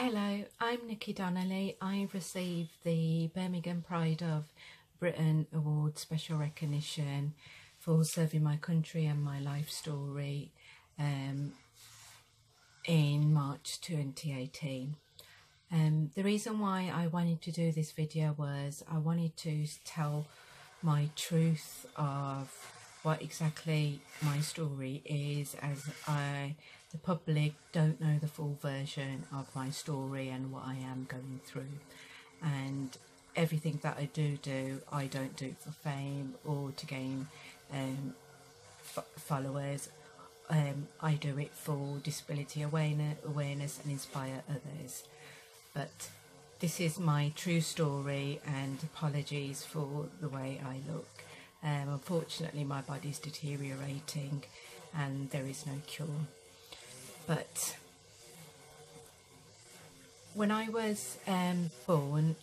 Hello, I'm Nikki Donnelly. I received the Birmingham Pride of Britain Award Special Recognition for serving my country and my life story in March 2018. The reason why I wanted to do this video was I wanted to tell my truth of what exactly my story is, as the public don't know the full version of my story and what I am going through. And everything that I do, I don't do for fame or to gain followers. I do it for disability awareness and inspire others. But this is my true story, and apologies for the way I look. Unfortunately, my body's deteriorating and there is no cure. But when I was born,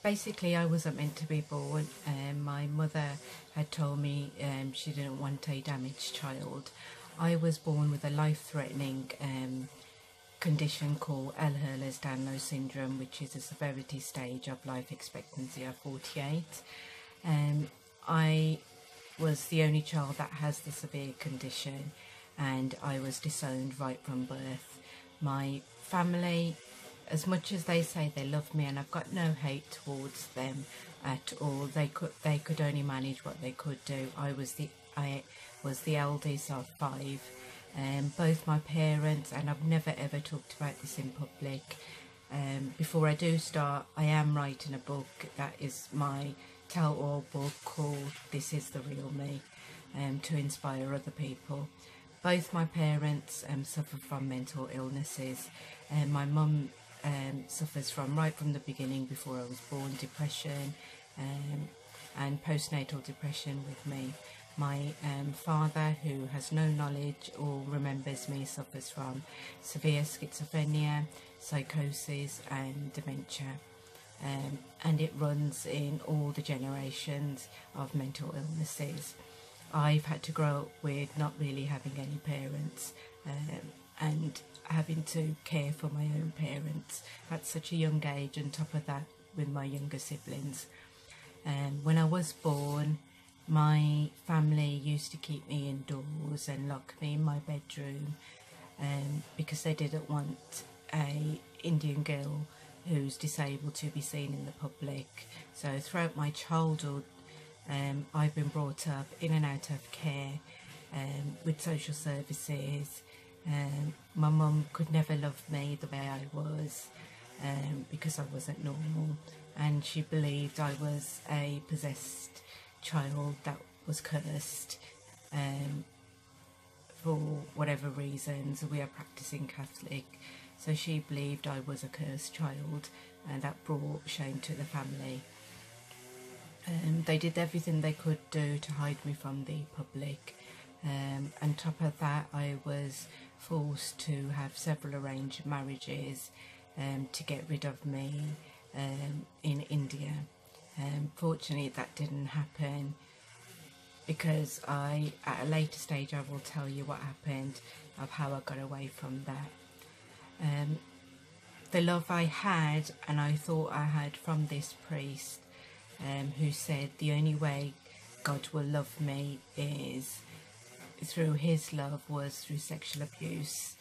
basically I wasn't meant to be born. My mother had told me she didn't want a damaged child. I was born with a life-threatening condition called Ehlers-Danlos syndrome, which is a severity stage of life expectancy of 48. I was the only child that has the severe condition, and I was disowned right from birth. My family, as much as they say they love me, and I've got no hate towards them at all, they could only manage what they could do. I was the eldest of 5. Both my parents, and I've never ever talked about this in public. Before I do start, I am writing a book that is my tell-all book called This Is the Real Me, to inspire other people. Both my parents suffer from mental illnesses. My mum suffers from, right from the beginning, before I was born, depression and postnatal depression with me. My father, who has no knowledge or remembers me, suffers from severe schizophrenia, psychosis and dementia. And it runs in all the generations of mental illnesses. I've had to grow up with not really having any parents and having to care for my own parents at such a young age, on top of that with my younger siblings. When I was born, my family used to keep me indoors and lock me in my bedroom because they didn't want an Indian girl who's disabled to be seen in the public. So throughout my childhood, I've been brought up in and out of care with social services. My mum could never love me the way I was because I wasn't normal, and she believed I was a possessed child that was cursed for whatever reasons. We are practicing Catholic, so she believed I was a cursed child, and that brought shame to the family. They did everything they could do to hide me from the public. On top of that, I was forced to have several arranged marriages to get rid of me in India. Fortunately, that didn't happen, because at a later stage I will tell you what happened, of how I got away from that. The love I had, and I thought I had, from this priest, who said the only way God will love me is through his love, was through sexual abuse.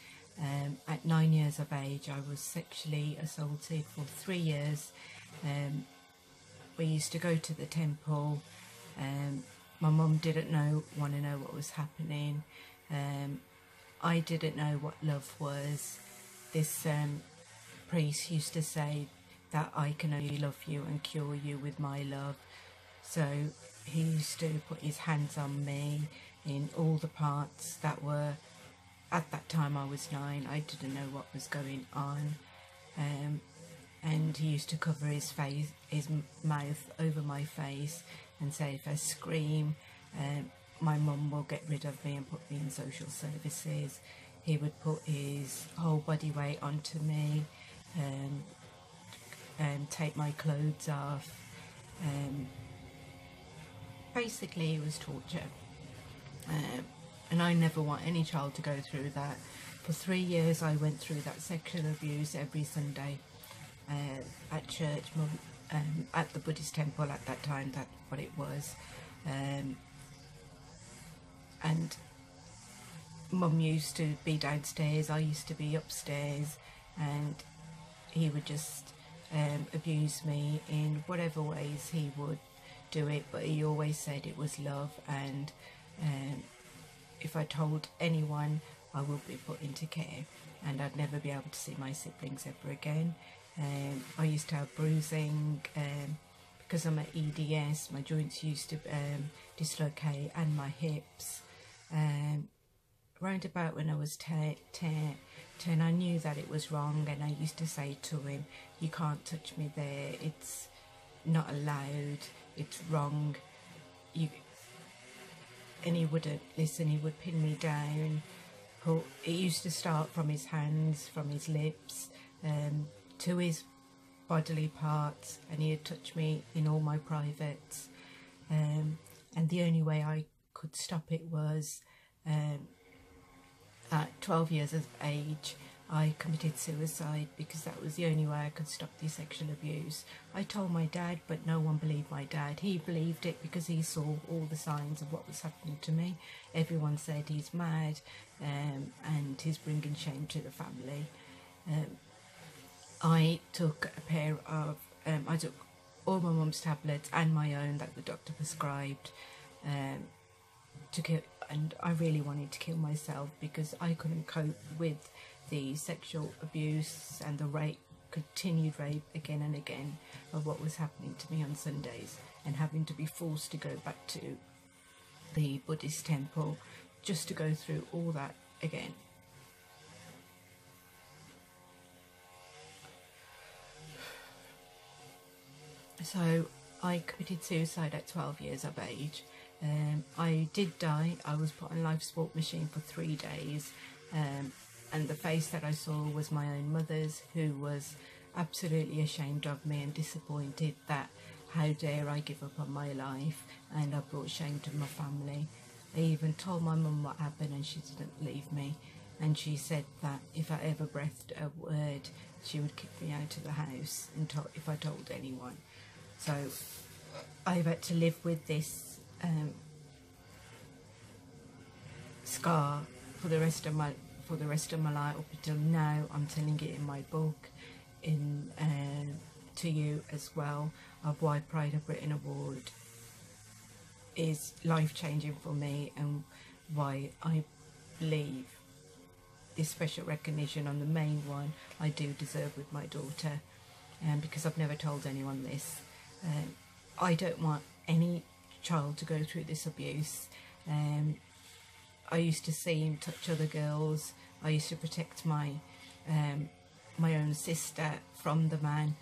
At 9 years of age, I was sexually assaulted for 3 years. We used to go to the temple. My mum didn't want to know what was happening. I didn't know what love was. This priest used to say that I can only love you and cure you with my love. So he used to put his hands on me in all the parts that were, at that time I was 9, I didn't know what was going on. And he used to cover his mouth over my face and say, if I scream, my mum will get rid of me and put me in social services. He would put his whole body weight onto me and take my clothes off. Basically, it was torture. And I never want any child to go through that. For 3 years I went through that sexual abuse every Sunday at church, at the Buddhist temple at that time, that's what it was. And Mum used to be downstairs, I used to be upstairs, and he would just abuse me in whatever ways he would do it, but he always said it was love, and if I told anyone I would be put into care and I'd never be able to see my siblings ever again. I used to have bruising because I'm at EDS, my joints used to dislocate, and my hips. Round about when I was 10, I knew that it was wrong, and I used to say to him, you can't touch me there, it's not allowed, it's wrong. And he wouldn't listen, he would pin me down. It used to start from his hands, from his lips, to his bodily parts, and he'd touch me in all my privates. And the only way I could stop it was at 12 years of age I committed suicide, because that was the only way I could stop the sexual abuse. I told my dad, but no one believed my dad. He believed it because he saw all the signs of what was happening to me. Everyone said he's mad and he's bringing shame to the family. I took a pair of, I took all my mum's tablets and my own that the doctor prescribed to kill, and I really wanted to kill myself because I couldn't cope with the sexual abuse and the rape, continued rape again and again of what was happening to me on Sundays, and having to be forced to go back to the Buddhist temple just to go through all that again. So I committed suicide at 12 years of age. I did die. I was put on life support machine for 3 days, and the face that I saw was my own mother's, who was absolutely ashamed of me and disappointed that how dare I give up on my life, and I brought shame to my family. I even told my mum what happened, and she didn't believe me, and she said that if I ever breathed a word she would kick me out of the house if I told anyone. So I've had to live with this scar for the rest of my life up until now. I'm telling it in my book, to you as well, of why Pride of Britain Award is life-changing for me, and why I believe this special recognition on the main one I do deserve with my daughter, because I've never told anyone this. I don't want any child to go through this abuse. I used to see him touch other girls. I used to protect my my own sister from the man,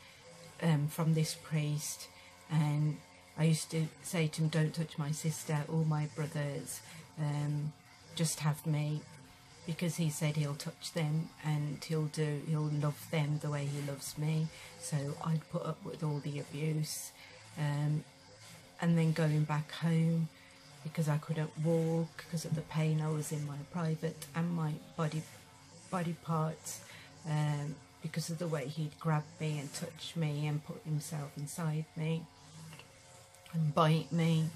from this priest, and I used to say to him, don't touch my sister or my brothers, just have me, because he said he'll touch them and he'll love them the way he loves me. So I'd put up with all the abuse, and then going back home, because I couldn't walk because of the pain I was in my private and my body parts, because of the way he'd grab me and touch me and put himself inside me and bite me.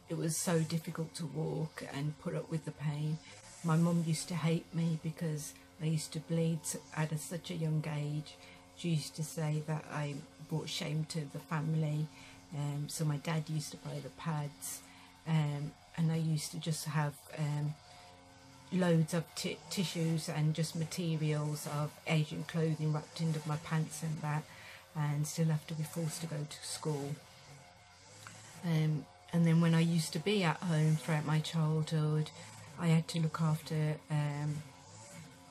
It was so difficult to walk and put up with the pain. My mum used to hate me because I used to bleed at such a young age. She used to say that I brought shame to the family, so my dad used to buy the pads, and I used to just have loads of tissues and just materials of Asian clothing wrapped into my pants and that, and still have to be forced to go to school. And then when I used to be at home throughout my childhood, I had to look after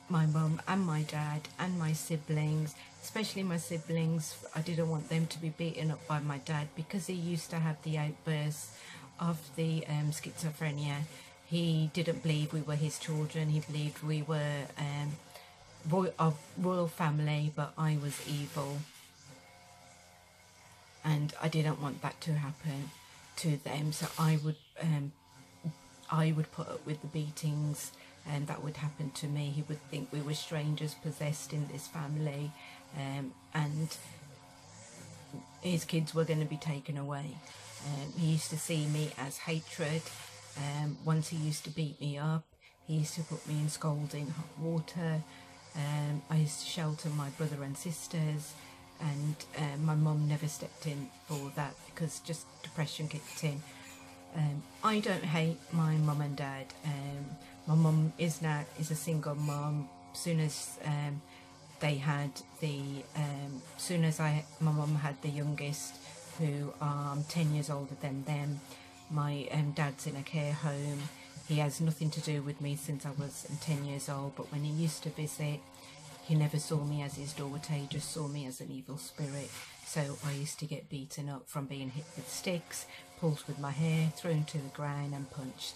my mum and my dad and my siblings, especially my siblings. I didn't want them to be beaten up by my dad, because he used to have the outbursts of the schizophrenia. He didn't believe we were his children. He believed we were of royal family, but I was evil. And I didn't want that to happen to them, so I would put up with the beatings and that would happen to me. He would think we were strangers possessed in this family, and his kids were going to be taken away. He used to see me as hatred. Once he used to beat me up. He used to put me in scalding hot water. I used to shelter my brother and sisters, and my mum never stepped in for that because just depression kicked in. I don't hate my mum and dad. My mum is a single mum. Soon as my mum had the youngest, who are 10 years older than them. My dad's in a care home. He has nothing to do with me since I was 10 years old, but when he used to visit, he never saw me as his daughter, he just saw me as an evil spirit. So I used to get beaten up from being hit with sticks, pulled with my hair, thrown to the ground and punched.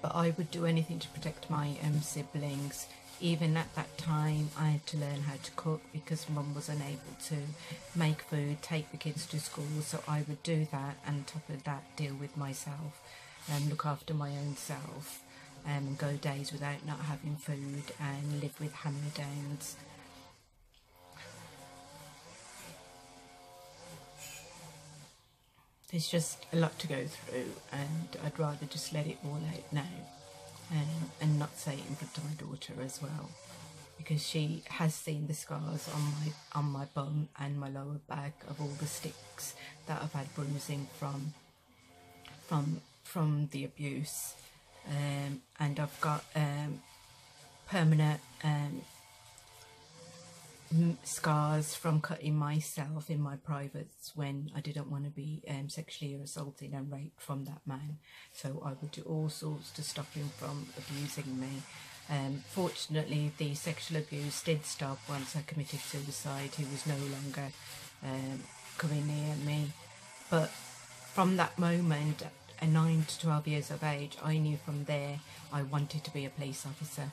But I would do anything to protect my siblings. Even at that time, I had to learn how to cook because Mum was unable to make food, take the kids to school, so I would do that, and on top of that, deal with myself and look after my own self, and go days without not having food and live with hand-me-downs. There's just a lot to go through, and I'd rather just let it all out now. And not say it in front of my daughter as well, because she has seen the scars on my bum and my lower back of all the sticks that I've had bruising from the abuse, and I've got permanent scars from cutting myself in my privates when I didn't want to be sexually assaulted and raped from that man. So I would do all sorts to stop him from abusing me. Fortunately, the sexual abuse did stop once I committed suicide. He was no longer coming near me. But from that moment, at 9 to 12 years of age, I knew from there I wanted to be a police officer.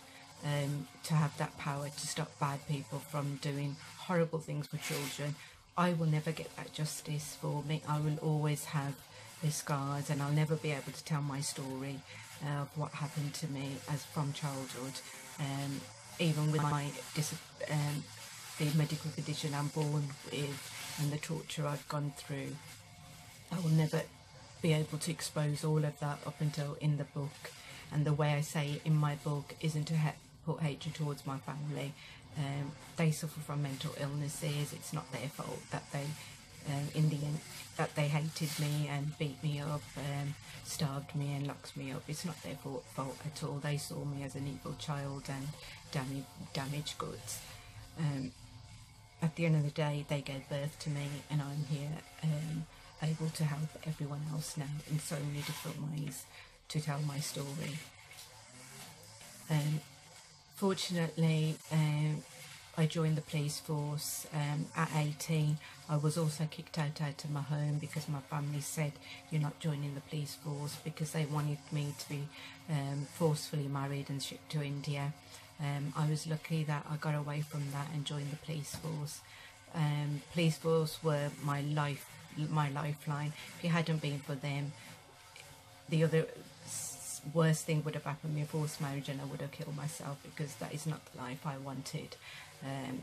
To have that power to stop bad people from doing horrible things for children. I will never get that justice for me. I will always have the scars, and I'll never be able to tell my story of what happened to me as from childhood. Even with my the medical condition I'm born with and the torture I've gone through, I will never be able to expose all of that up until in the book. And the way I say it in my book isn't to put hatred towards my family. They suffer from mental illnesses. It's not their fault that they, in the end, that they hated me and beat me up, starved me and locked me up. It's not their fault at all. They saw me as an evil child and damaged goods. At the end of the day, they gave birth to me, and I'm here able to help everyone else now in so many different ways to tell my story. Fortunately, I joined the police force at 18. I was also kicked out of my home because my family said, "You're not joining the police force," because they wanted me to be forcefully married and shipped to India. I was lucky that I got away from that and joined the police force. Police force were my lifeline. If it hadn't been for them, the other worst thing would have happened, me a forced marriage, and I would have killed myself, because that is not the life I wanted,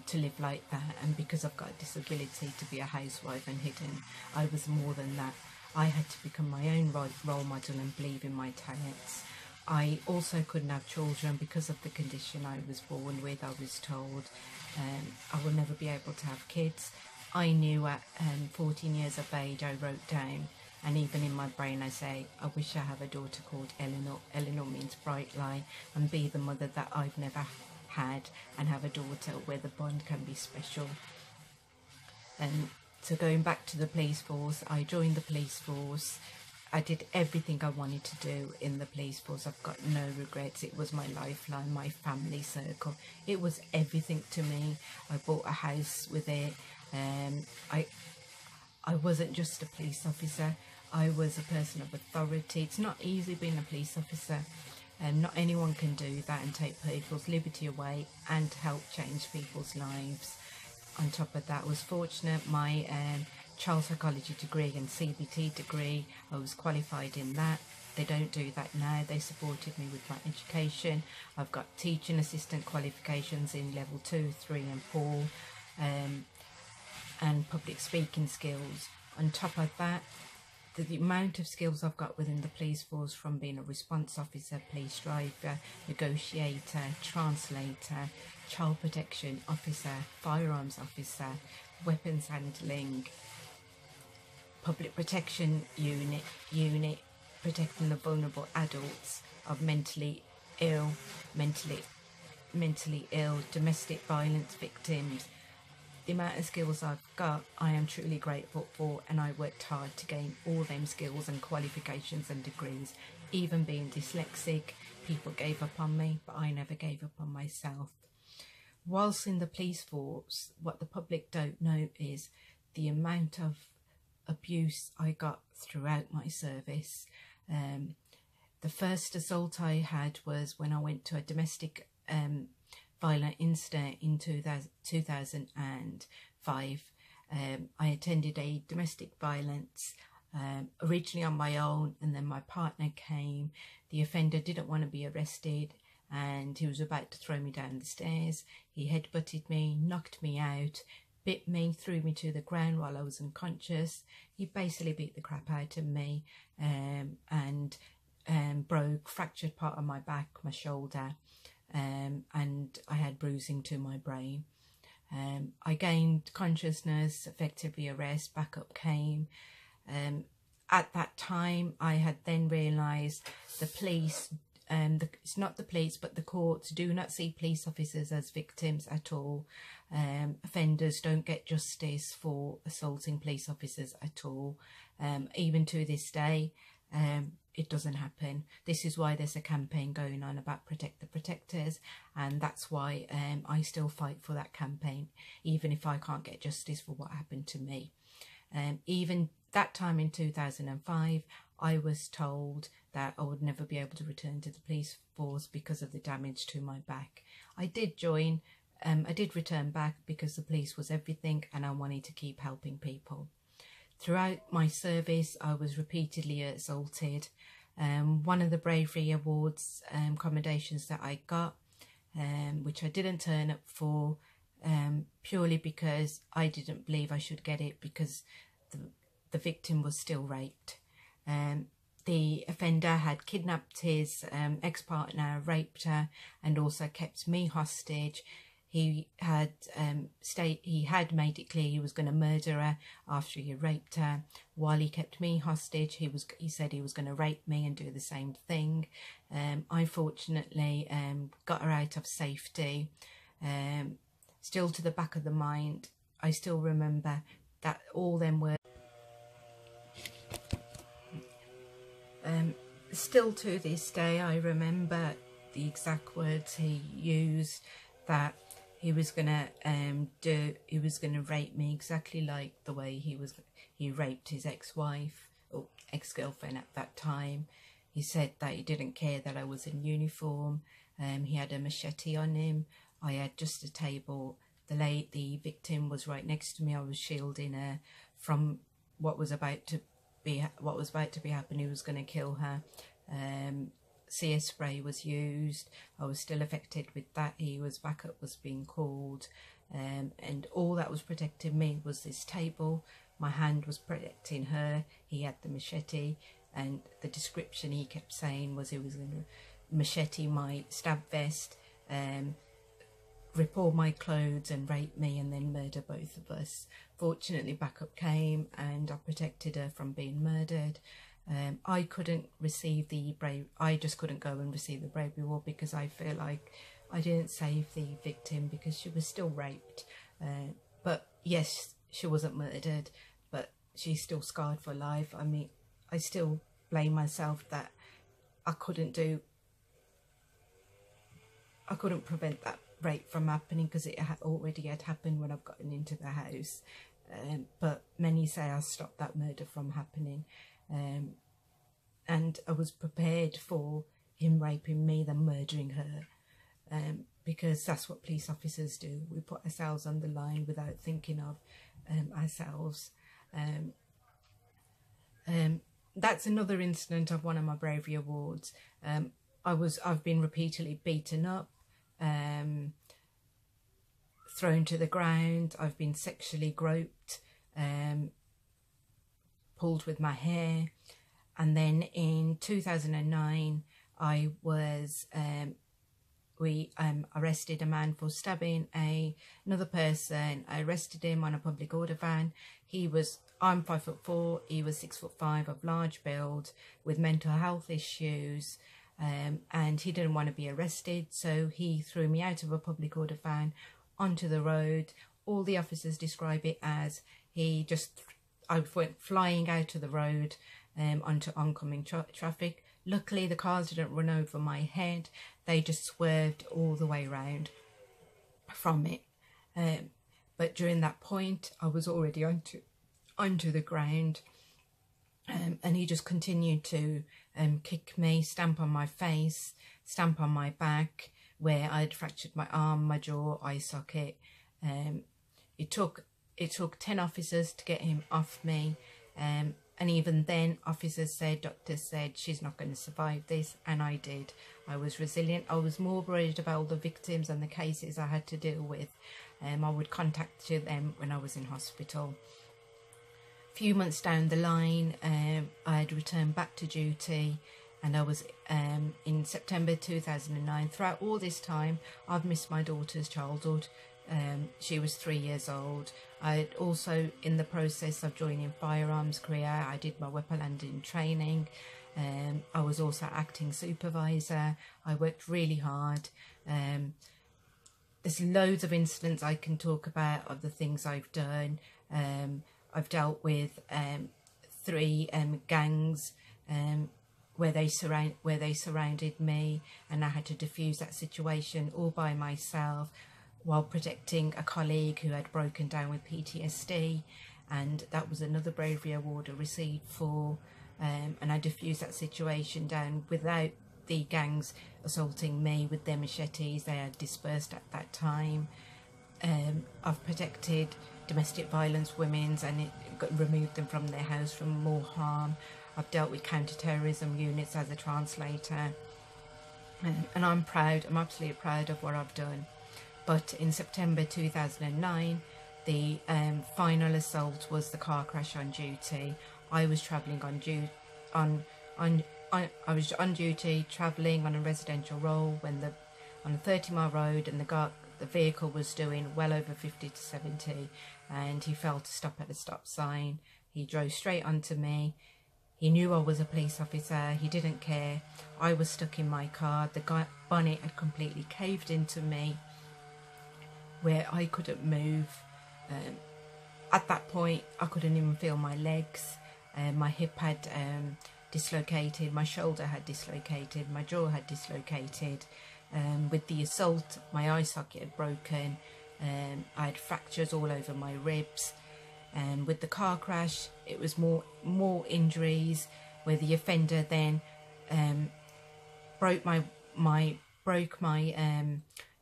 to live like that. And because I've got a disability, to be a housewife and hidden, I was more than that. I had to become my own role model and believe in my talents. I also couldn't have children because of the condition I was born with. I was told I will never be able to have kids. I knew at 14 years of age, I wrote down, and even in my brain I say, I wish I have a daughter called Eleanor. Eleanor means bright light, and be the mother that I've never had, and have a daughter where the bond can be special. And so going back to the police force, I joined the police force. I did everything I wanted to do in the police force. I've got no regrets. It was my lifeline, my family circle. It was everything to me. I bought a house with it. I wasn't just a police officer. I was a person of authority. It's not easy being a police officer. Not anyone can do that and take people's liberty away and help change people's lives. On top of that, I was fortunate. My child psychology degree and CBT degree, I was qualified in that. They don't do that now. They supported me with my education. I've got teaching assistant qualifications in level 2, 3 and 4, and public speaking skills. On top of that, the amount of skills I've got within the police force, from being a response officer, police driver, negotiator, translator, child protection officer, firearms officer, weapons handling, public protection unit protecting the vulnerable adults of mentally ill, domestic violence victims. The amount of skills I've got, I am truly grateful for, and I worked hard to gain all them skills and qualifications and degrees. Even being dyslexic, people gave up on me, but I never gave up on myself. Whilst in the police force, what the public don't know is the amount of abuse I got throughout my service. The first assault I had was when I went to a domestic violent incident in 2005. I attended a domestic violence originally on my own, and then my partner came. The offender didn't want to be arrested, and he was about to throw me down the stairs. He headbutted me, knocked me out, bit me, threw me to the ground while I was unconscious. He basically beat the crap out of me, and fractured part of my back, my shoulder, and I had bruising to my brain. I gained consciousness, effectively arrest, backup came. At that time, I had then realised the police, it's not the police but the courts, do not see police officers as victims at all. Offenders don't get justice for assaulting police officers at all. Even to this day, it doesn't happen. This is why there's a campaign going on about Protect the Protectors, and that's why I still fight for that campaign, even if I can't get justice for what happened to me. Even that time in 2005, I was told that I would never be able to return to the police force because of the damage to my back. I did join, I did return back because the police was everything, and I wanted to keep helping people. Throughout my service, I was repeatedly assaulted. One of the Bravery Awards commendations that I got, which I didn't turn up for, purely because I didn't believe I should get it, because the victim was still raped. The offender had kidnapped his ex-partner, raped her, and also kept me hostage. He had made it clear he was going to murder her after he raped her. While he kept me hostage, he said he was going to rape me and do the same thing. I fortunately got her out of safety. Still to the back of the mind, I still remember that all them words. Still to this day, I remember the exact words he used, that he was gonna rape me exactly like the way he raped his ex-wife or ex-girlfriend at that time. He said that he didn't care that I was in uniform. He had a machete on him. I had just a table. The victim was right next to me. I was shielding her from what was about to be happening. He was going to kill her. CS spray was used. I was still affected with that. Backup was being called, and all that was protecting me was this table. My hand was protecting her. He had the machete, and the description he kept saying was he was going to machete my stab vest, rip all my clothes and rape me, and then murder both of us. Fortunately, backup came and I protected her from being murdered. I couldn't receive I just couldn't go and receive the Bravery Award because I feel like I didn't save the victim, because she was still raped. But yes, she wasn't murdered, but she's still scarred for life. I mean, I still blame myself that I couldn't prevent that rape from happening, because it already had happened when I've gotten into the house. But many say I stopped that murder from happening. And I was prepared for him raping me than murdering her, because that's what police officers do. We put ourselves on the line without thinking of ourselves. that's another incident of one of my bravery awards. I've been repeatedly beaten up, thrown to the ground. I've been sexually groped, pulled with my hair. And then in 2009, I was, we arrested a man for stabbing another person. I arrested him on a public order van. I'm 5'4", he was 6'5", of large build, with mental health issues, and he didn't want to be arrested, so he threw me out of a public order van onto the road. All the officers describe it as I went flying out of the road onto oncoming traffic. Luckily, the cars didn't run over my head. They just swerved all the way around from it. But during that point, I was already onto the ground. And he just continued to kick me, stamp on my face, stamp on my back, where I'd fractured my arm, my jaw, eye socket. It took 10 officers to get him off me. And even then, doctors said, she's not going to survive this. And I did. I was resilient. I was more worried about all the victims and the cases I had to deal with. I would contact them when I was in hospital. A few months down the line, I had returned back to duty, and I was in September 2009. Throughout all this time, I've missed my daughter's childhood. She was 3 years old. I also, in the process of joining firearms career, I did my weapon handling training. I was also acting supervisor. I worked really hard. There's loads of incidents I can talk about of the things I've done. I've dealt with 3 gangs where they surrounded me, and I had to defuse that situation all by myself, while protecting a colleague who had broken down with PTSD, and that was another bravery award I received for. And I diffused that situation down without the gangs assaulting me with their machetes. They had dispersed at that time. I've protected domestic violence women and removed them from their house from more harm. I've dealt with counter-terrorism units as a translator, and I'm absolutely proud of what I've done. But in September 2009, the final assault was the car crash on duty. I was travelling I was on duty, travelling on a residential road on a 30-mile road, and the vehicle was doing well over 50 to 70, and he failed to stop at a stop sign. He drove straight onto me. He knew I was a police officer. He didn't care. I was stuck in my car. The bonnet had completely caved into me, where I couldn't move. At that point, I couldn't even feel my legs. My hip had dislocated, my shoulder had dislocated, my jaw had dislocated. With the assault, my eye socket had broken. I had fractures all over my ribs. And with the car crash, it was more injuries, where the offender then broke my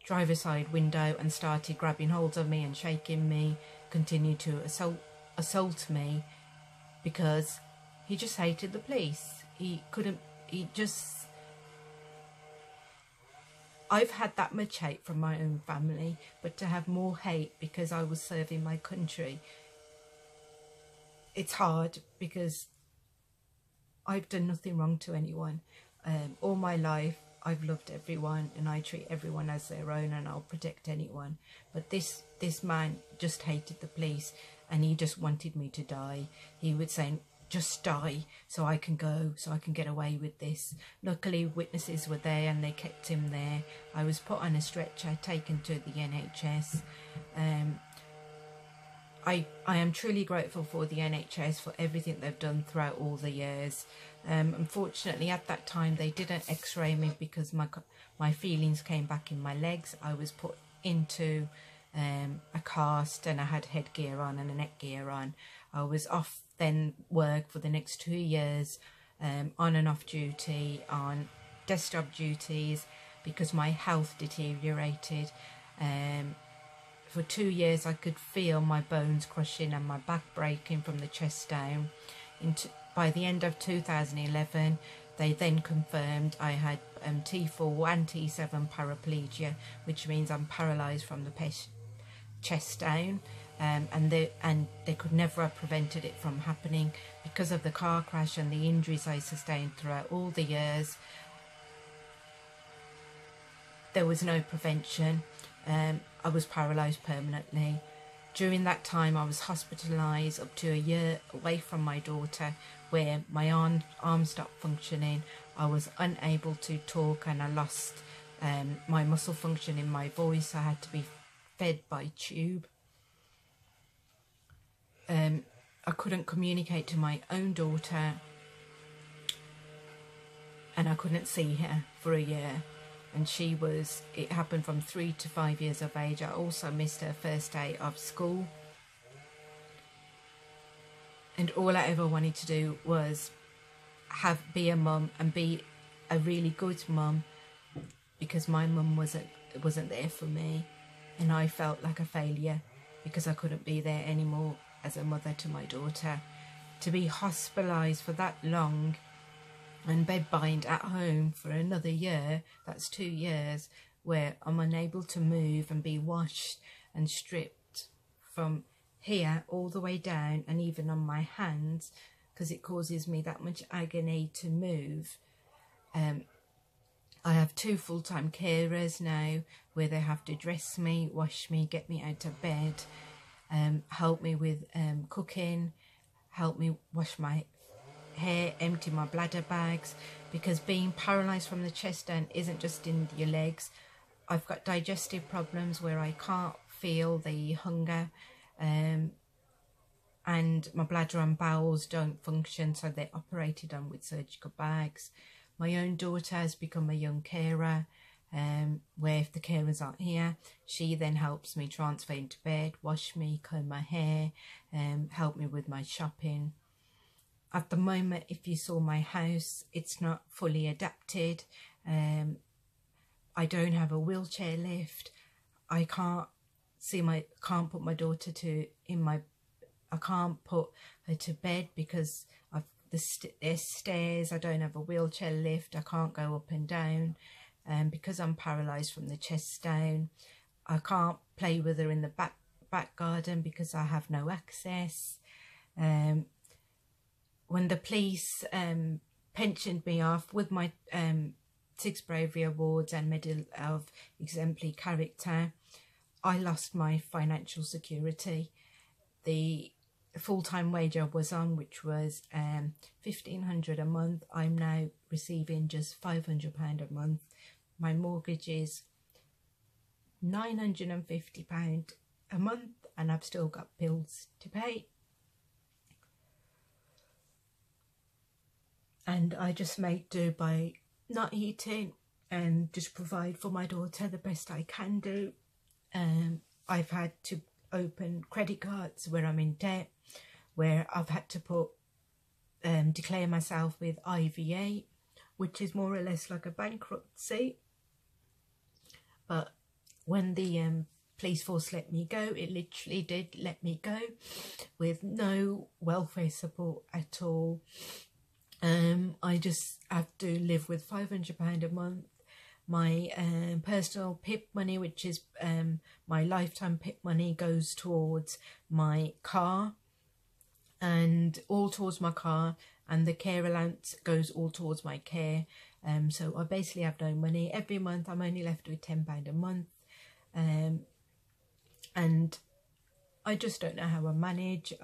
driver's side window and started grabbing hold of me and shaking me, continued to assault me, because he just hated the police. I've had that much hate from my own family, but to have more hate because I was serving my country, it's hard, because I've done nothing wrong to anyone. All my life, I've loved everyone, and I treat everyone as their own, and I'll protect anyone. But this man just hated the police, and he just wanted me to die. He would say, just die so I can go, so I can get away with this. Luckily, witnesses were there and they kept him there. I was put on a stretcher, taken to the NHS. I am truly grateful for the NHS for everything they've done throughout all the years. Unfortunately, at that time, they didn't x-ray me because my feelings came back in my legs. I was put into a cast, and I had headgear on and a neck gear on. I was off then work for the next 2 years, on and off duty, on desk job duties, because my health deteriorated. For 2 years, I could feel my bones crushing and my back breaking from the chest down. by the end of 2011, they then confirmed I had T4 and T7 paraplegia, which means I'm paralysed from the chest down, and they could never have prevented it from happening because of the car crash and the injuries I sustained throughout all the years. There was no prevention. I was paralysed permanently. During that time, I was hospitalised up to a year away from my daughter, where my arm stopped functioning. I was unable to talk, and I lost my muscle function in my voice. I had to be fed by tube. I couldn't communicate to my own daughter, and I couldn't see her for a year. And it happened from 3 to 5 years of age. I also missed her first day of school. And all I ever wanted to do was be a mum, and be a really good mum, because my mum wasn't there for me, and I felt like a failure because I couldn't be there anymore as a mother to my daughter. To be hospitalised for that long and bedbound at home for another year, that's 2 years, where I'm unable to move and be washed and stripped from here all the way down, and even on my hands, because it causes me that much agony to move. I have 2 full-time carers now, where they have to dress me, wash me, get me out of bed, help me with cooking, help me wash my hair, empty my bladder bags, because being paralysed from the chest down isn't just in your legs. I've got digestive problems where I can't feel the hunger, and my bladder and bowels don't function, so they're operated on with surgical bags. My own daughter has become a young carer, where if the carers aren't here, she then helps me transfer into bed, wash me, comb my hair, help me with my shopping. At the moment, if you saw my house, it's not fully adapted. I don't have a wheelchair lift. I can't put my daughter I can't put her to bed because of there's stairs. I don't have a wheelchair lift. I can't go up and down, because I'm paralysed from the chest down. I can't play with her in the back garden because I have no access. When the police pensioned me off with my 6 Bravery Awards and Medal of Exemplary Character, I lost my financial security. The full-time wage I was on, which was £1,500 a month, I'm now receiving just £500 a month. My mortgage is £950 a month, and I've still got bills to pay. And I just make do by not eating and just provide for my daughter the best I can do. I've had to open credit cards where I'm in debt, where I've had to declare myself with IVA, which is more or less like a bankruptcy. But when the police force let me go, it literally did let me go with no welfare support at all. I just have to live with £500 a month. My personal PIP money, which is my lifetime PIP money, goes towards my car, and all towards my car, and the care allowance goes all towards my care. So I basically have no money. Every month I'm only left with £10 a month, and I just don't know how I manage.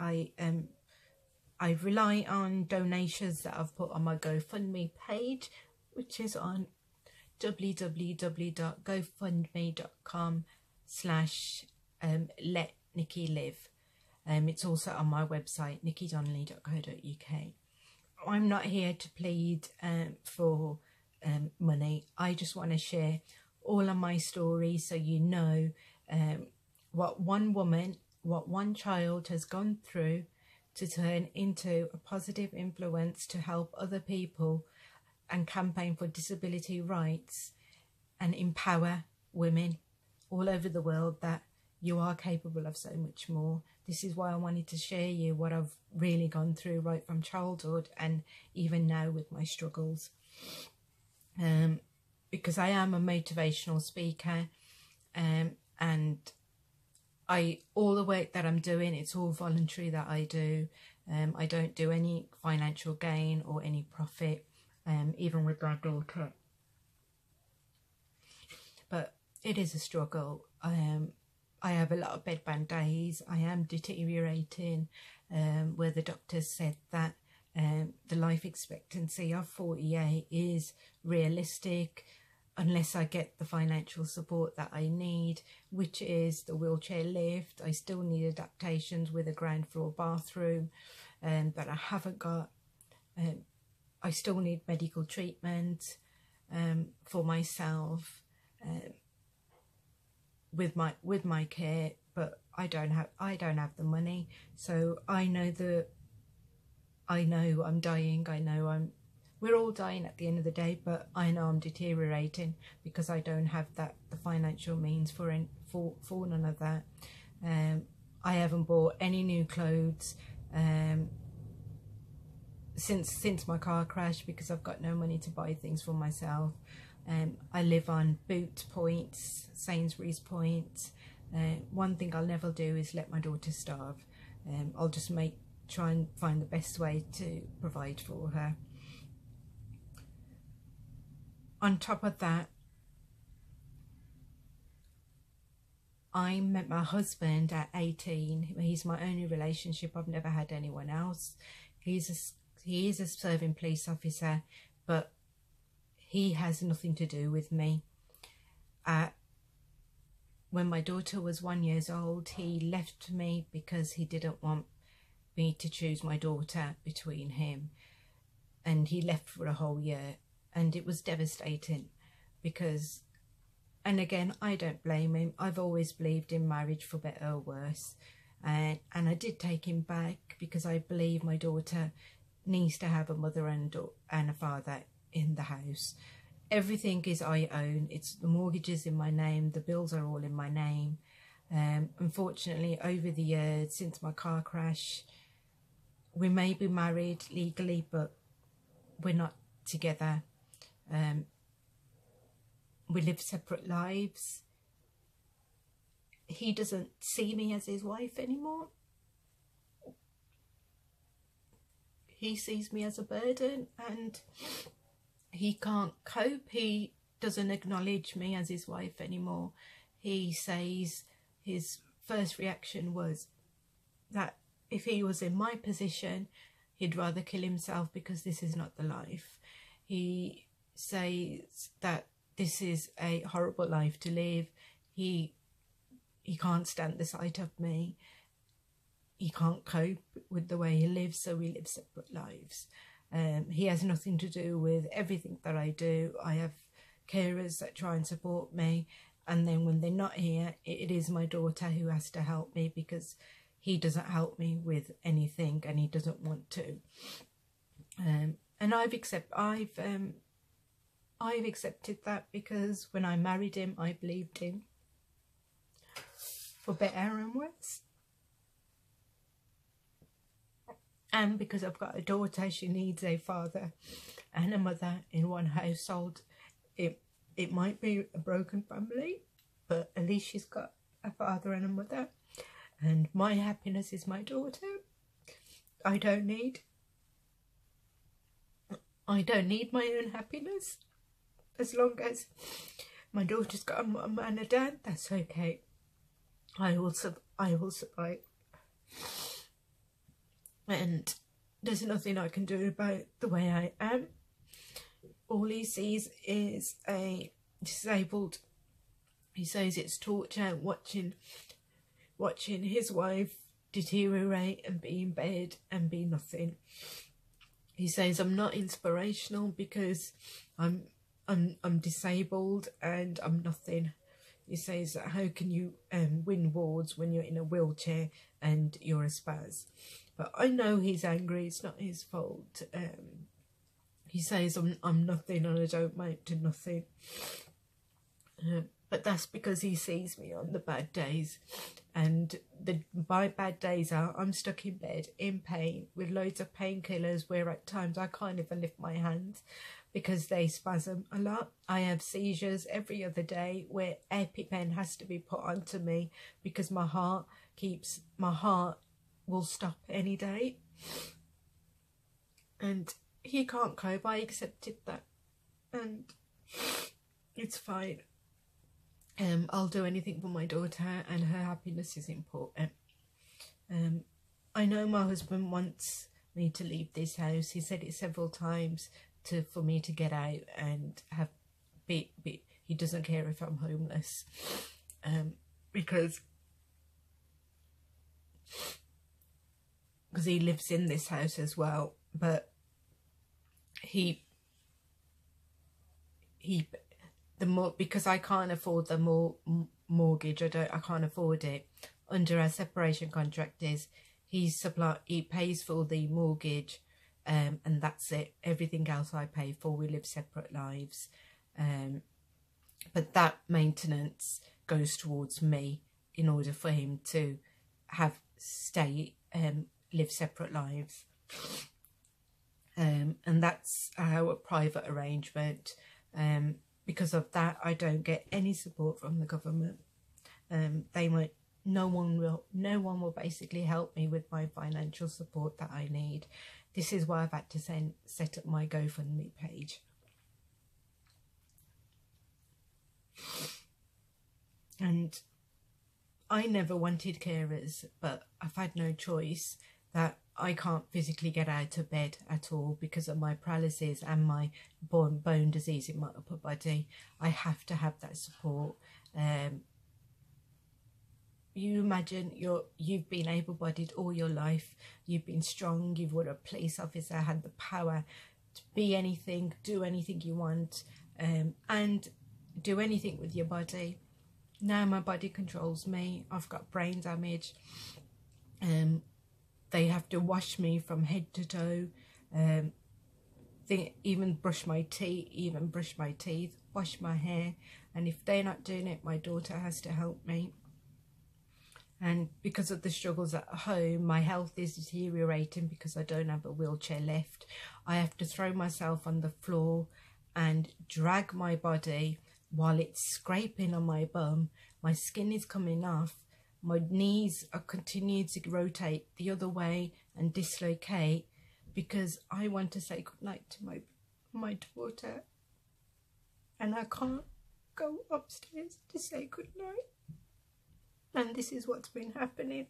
I rely on donations that I've put on my GoFundMe page, which is on www.gofundme.com/letnikkilive. It's also on my website, nickidonnelly.co.uk. I'm not here to plead for money. I just want to share all of my stories, so you know what one child has gone through to turn into a positive influence to help other people and campaign for disability rights and empower women all over the world, that you are capable of so much more. This is why I wanted to share you what I've really gone through right from childhood and even now with my struggles. Because I am a motivational speaker, and all the work that I'm doing, it's all voluntary that I do. I don't do any financial gain or any profit, even with my daughter. But it is a struggle. I have a lot of bedbound days. I am deteriorating, where the doctors said that the life expectancy of 48 is realistic unless I get the financial support that I need, which is the wheelchair lift. I still need adaptations with a ground floor bathroom that I haven't got. I still need medical treatment for myself with my care, but I don't have the money. So I know I'm dying. We're all dying at the end of the day, but I know I'm deteriorating because I don't have the financial means for none of that. I haven't bought any new clothes since my car crash because I've got no money to buy things for myself. I live on Boots points, Sainsbury's points. One thing I'll never do is let my daughter starve. I'll just try and find the best way to provide for her. On top of that, I met my husband at 18. He's my only relationship. I've never had anyone else. He is a serving police officer, but he has nothing to do with me. When my daughter was 1 year old, he left me because he didn't want me to choose my daughter between him, and he left for a whole year, and it was devastating because, and again, I don't blame him. I've always believed in marriage for better or worse, and I did take him back because I believe my daughter needs to have a mother and a father in the house. Everything is I own. It's the mortgage is in my name. The bills are all in my name. Unfortunately, over the years since my car crash, we may be married legally, but we're not together. We live separate lives. He doesn't see me as his wife anymore. He sees me as a burden, and he can't cope. He doesn't acknowledge me as his wife anymore. He says his first reaction was that if he was in my position, he'd rather kill himself because this is not the life. He says that this is a horrible life to live. He can't stand the sight of me. He can't cope with the way he lives, so we live separate lives. He has nothing to do with everything that I do. I have carers that try and support me, and then when they're not here, it is my daughter who has to help me because he doesn't help me with anything, and he doesn't want to. And I've accepted that because when I married him, I believed him for better and worse. And because I've got a daughter, she needs a father and a mother in one household. It might be a broken family, but at least she's got a father and a mother. And my happiness is my daughter. I don't need my own happiness. As long as my daughter's got a mum and a dad, that's okay. I will survive. And there's nothing I can do about the way I am. All he sees is a disabled. He says it's torture watching his wife deteriorate and be in bed and be nothing. He says I'm not inspirational because I'm disabled and I'm nothing. He says that how can you win awards when you're in a wheelchair and you're a spaz? But I know he's angry. It's not his fault. He says I'm nothing and I don't amount to nothing. But that's because he sees me on the bad days. And my bad days are I'm stuck in bed in pain with loads of painkillers where at times I can't even lift my hands because they spasm a lot. I have seizures every other day where EpiPen has to be put onto me because my heart will stop any day. And he can't cope. I accepted that. And it's fine. I'll do anything for my daughter, and her happiness is important. I know my husband wants me to leave this house. He said it several times for me to get out and he doesn't care if I'm homeless, because he lives in this house as well, but because I can't afford the mortgage, I can't afford it. Under our separation contract he pays for the mortgage, and that's it. Everything else I pay for. We live separate lives, but that maintenance goes towards me in order for him to live separate lives, and that's our private arrangement. Because of that, I don't get any support from the government. No one will basically help me with my financial support that I need. This is why I've had to set up my GoFundMe page. And I never wanted carers, but I've had no choice. That I can't physically get out of bed at all because of my paralysis and my bone disease in my upper body. I have to have that support. You imagine you've been able-bodied all your life. You've been strong. You've been a police officer, had the power to be anything, do anything you want, and do anything with your body. Now my body controls me. I've got brain damage. They have to wash me from head to toe. Even brush my teeth, wash my hair. And if they're not doing it, my daughter has to help me. And because of the struggles at home, my health is deteriorating because I don't have a wheelchair left. I have to throw myself on the floor and drag my body while it's scraping on my bum. My skin is coming off. My knees are continuing to rotate the other way and dislocate because I want to say goodnight to my daughter. And I can't go upstairs to say goodnight. And this is what's been happening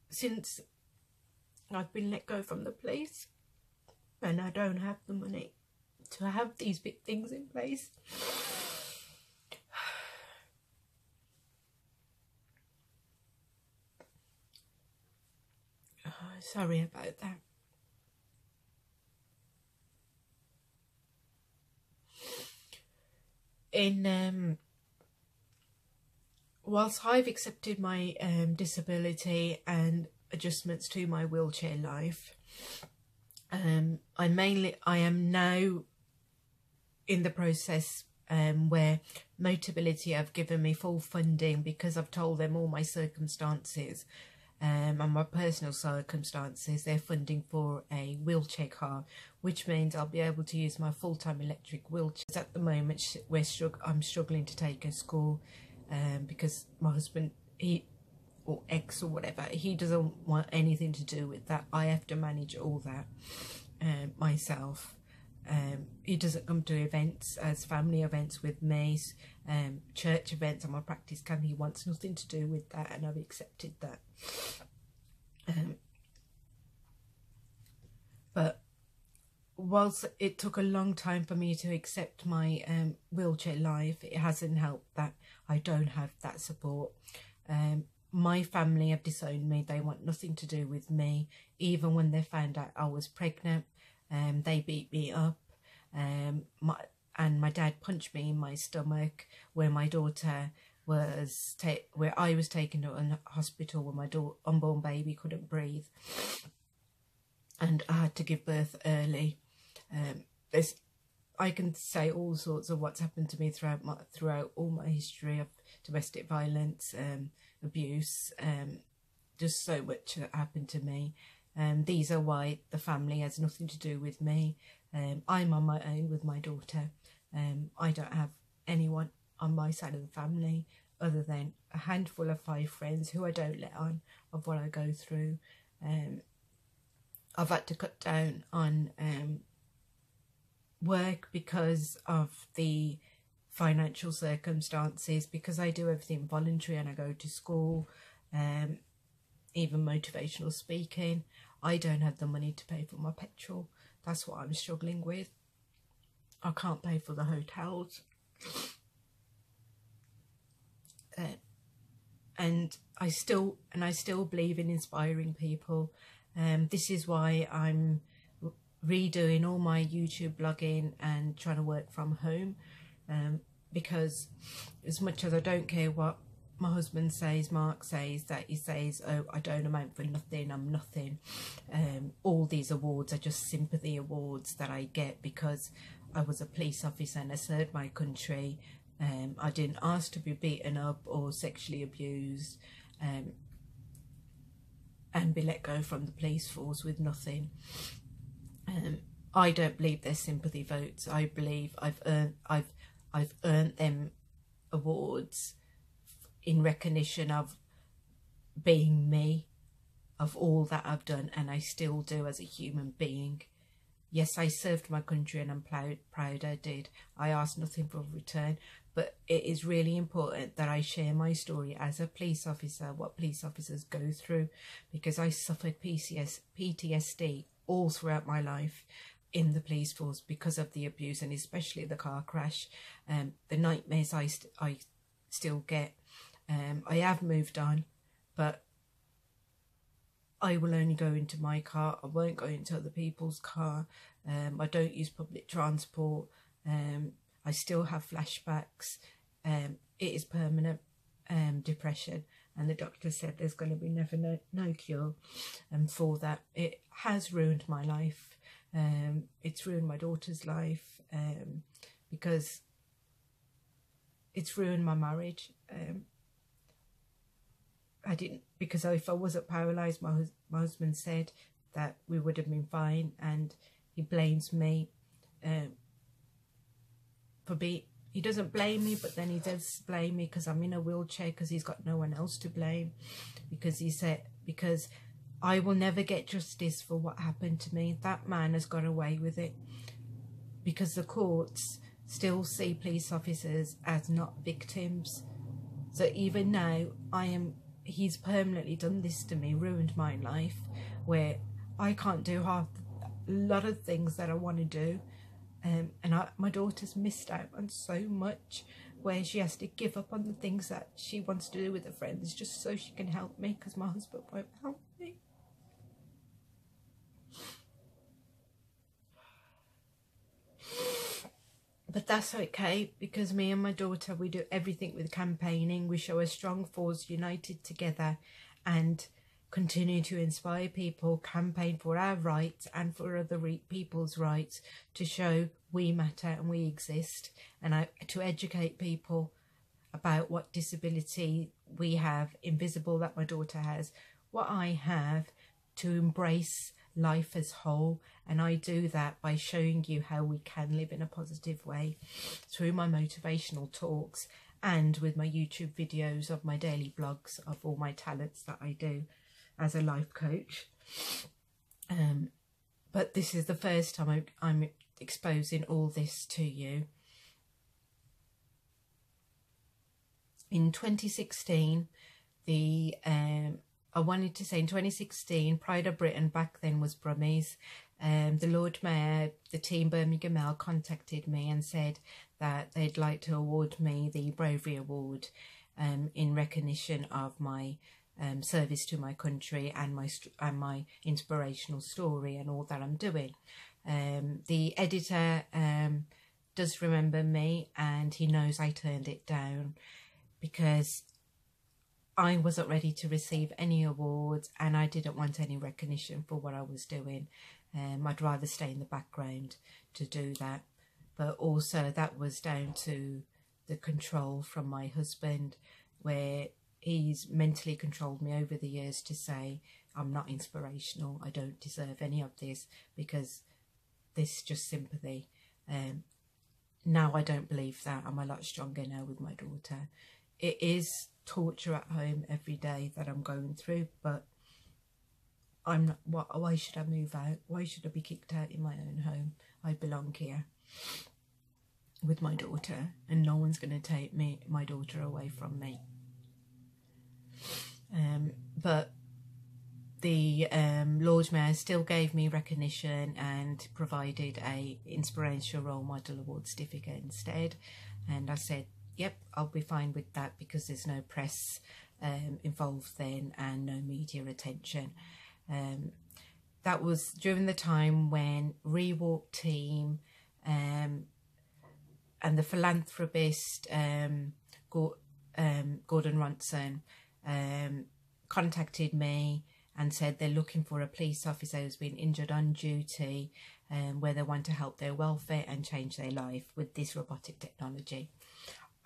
since I've been let go from the police. And I don't have the money to have these big things in place. Sorry about that. Whilst I've accepted my disability and adjustments to my wheelchair life, I am now in the process where Motability have given me full funding because I've told them all my circumstances. And my personal circumstances. They're funding for a wheelchair car, which means I'll be able to use my full-time electric wheelchair. At the moment, I'm struggling to take her to school because my husband, or ex or whatever, he doesn't want anything to do with that. I have to manage all that myself. He doesn't come to events as family events with me, church events on my practice camp. He wants nothing to do with that, and I've accepted that. But whilst it took a long time for me to accept my wheelchair life, it hasn't helped that I don't have that support. My family have disowned me. They want nothing to do with me. Even when they found out I was pregnant, they beat me up. My dad punched me in my stomach where my daughter was where I was taken to a hospital where my unborn baby couldn't breathe, and I had to give birth early. I can say all sorts of what's happened to me throughout all my history of domestic violence, abuse, just so much that happened to me. These are why the family has nothing to do with me. I'm on my own with my daughter. I don't have anyone on my side of the family other than a handful of 5 friends who I don't let on of what I go through. I've had to cut down on work because of the financial circumstances, because I do everything voluntary and I go to school, even motivational speaking. I don't have the money to pay for my petrol. That's what I'm struggling with. I can't pay for the hotels. And I still believe in inspiring people. This is why I'm redoing all my YouTube blogging and trying to work from home, because as much as I don't care what my husband says, Mark says, that he says, oh, I don't amount for nothing, I'm nothing. All these awards are just sympathy awards that I get because I was a police officer and I served my country. I didn't ask to be beaten up or sexually abused, and be let go from the police force with nothing. I don't believe they're sympathy votes. I believe I've earned them awards in recognition of being me, of all that I've done, and I still do as a human being. Yes, I served my country and I'm proud I did. I asked nothing for return, but it is really important that I share my story as a police officer, what police officers go through, because I suffered PTSD all throughout my life in the police force because of the abuse, and especially the car crash, the nightmares I still get. I have moved on, but I will only go into my car. I won't go into other people's car. I don't use public transport. I still have flashbacks. It is permanent depression, and the doctor said there's going to be no cure for that. It has ruined my life. It's ruined my daughter's life, because it's ruined my marriage. Because if I wasn't paralysed, my husband said that we would have been fine, and he blames me for being. He doesn't blame me, but then he does blame me because I'm in a wheelchair, because he's got no one else to blame. Because he said, because I will never get justice for what happened to me. That man has got away with it, because the courts still see police officers as not victims. So even now, he's permanently done this to me, ruined my life, where I can't do a lot of things that I want to do. And my daughter's missed out on so much, where she has to give up on the things that she wants to do with her friends just so she can help me, because my husband won't help me. But that's okay, because me and my daughter, we do everything with campaigning. We show a strong force united together and continue to inspire people, campaign for our rights and for other people's rights, to show we matter and we exist, and to educate people about what disability we have, invisible, that my daughter has, what I have, to embrace life as whole. And I do that by showing you how we can live in a positive way through my motivational talks and with my YouTube videos of my daily blogs of all my talents that I do as a life coach. But this is the first time I'm exposing all this to you. In 2016, I wanted to say in 2016, Pride of Britain back then was Brummies. The Lord Mayor, the Team Birmingham Mail, contacted me and said that they'd like to award me the Bravery Award in recognition of my service to my country and my inspirational story and all that I'm doing. The editor does remember me, and he knows I turned it down because I wasn't ready to receive any awards, and I didn't want any recognition for what I was doing. I'd rather stay in the background to do that. but also that was down to the control from my husband, where he's mentally controlled me over the years to say I'm not inspirational, I don't deserve any of this, because this is just sympathy. Now I don't believe that. I'm a lot stronger now with my daughter. It is torture at home every day that I'm going through, but I'm not. Why should I move out? Why should I be kicked out in my own home? I belong here with my daughter, and no one's going to take my daughter away from me. But the Lord Mayor still gave me recognition and provided a Inspirational Role Model Award certificate instead, and I said, yep, I'll be fine with that, because there's no press involved then and no media attention. That was during the time when Rewalk team and the philanthropist Gordon Ronson contacted me and said they're looking for a police officer who's been injured on duty, where they want to help their welfare and change their life with this robotic technology.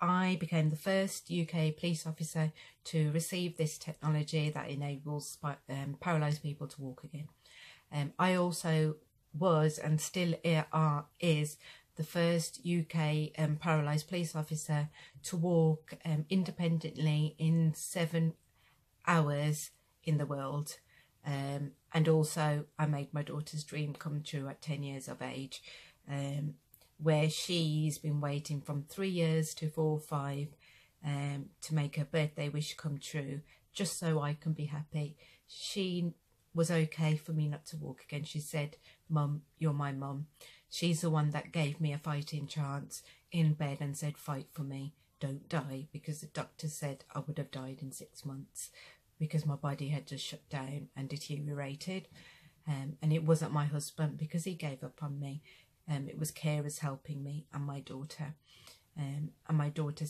I became the first UK police officer to receive this technology that enables paralysed people to walk again. I also was, and still is, the first UK paralysed police officer to walk independently in 7 hours in the world. And also I made my daughter's dream come true at 10 years of age, where she's been waiting from 3 years to 4 or 5 to make her birthday wish come true, just so I can be happy. She was okay for me not to walk again. She said, "Mum, you're my mum." She's the one that gave me a fighting chance in bed and said, "Fight for me, don't die," because the doctor said I would have died in 6 months because my body had just shut down and deteriorated. And it wasn't my husband, because he gave up on me. It was carers helping me and my daughter. And my daughter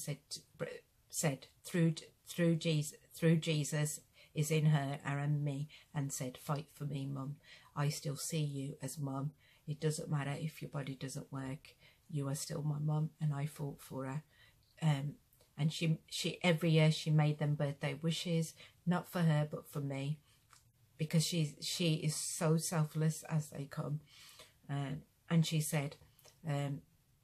said through Jesus is in her and me, and said, "Fight for me, Mum. I still see you as Mum. It doesn't matter if your body doesn't work. You are still my mum," and I fought for her. And she every year she made them birthday wishes, not for her but for me, because she is so selfless as they come. And she said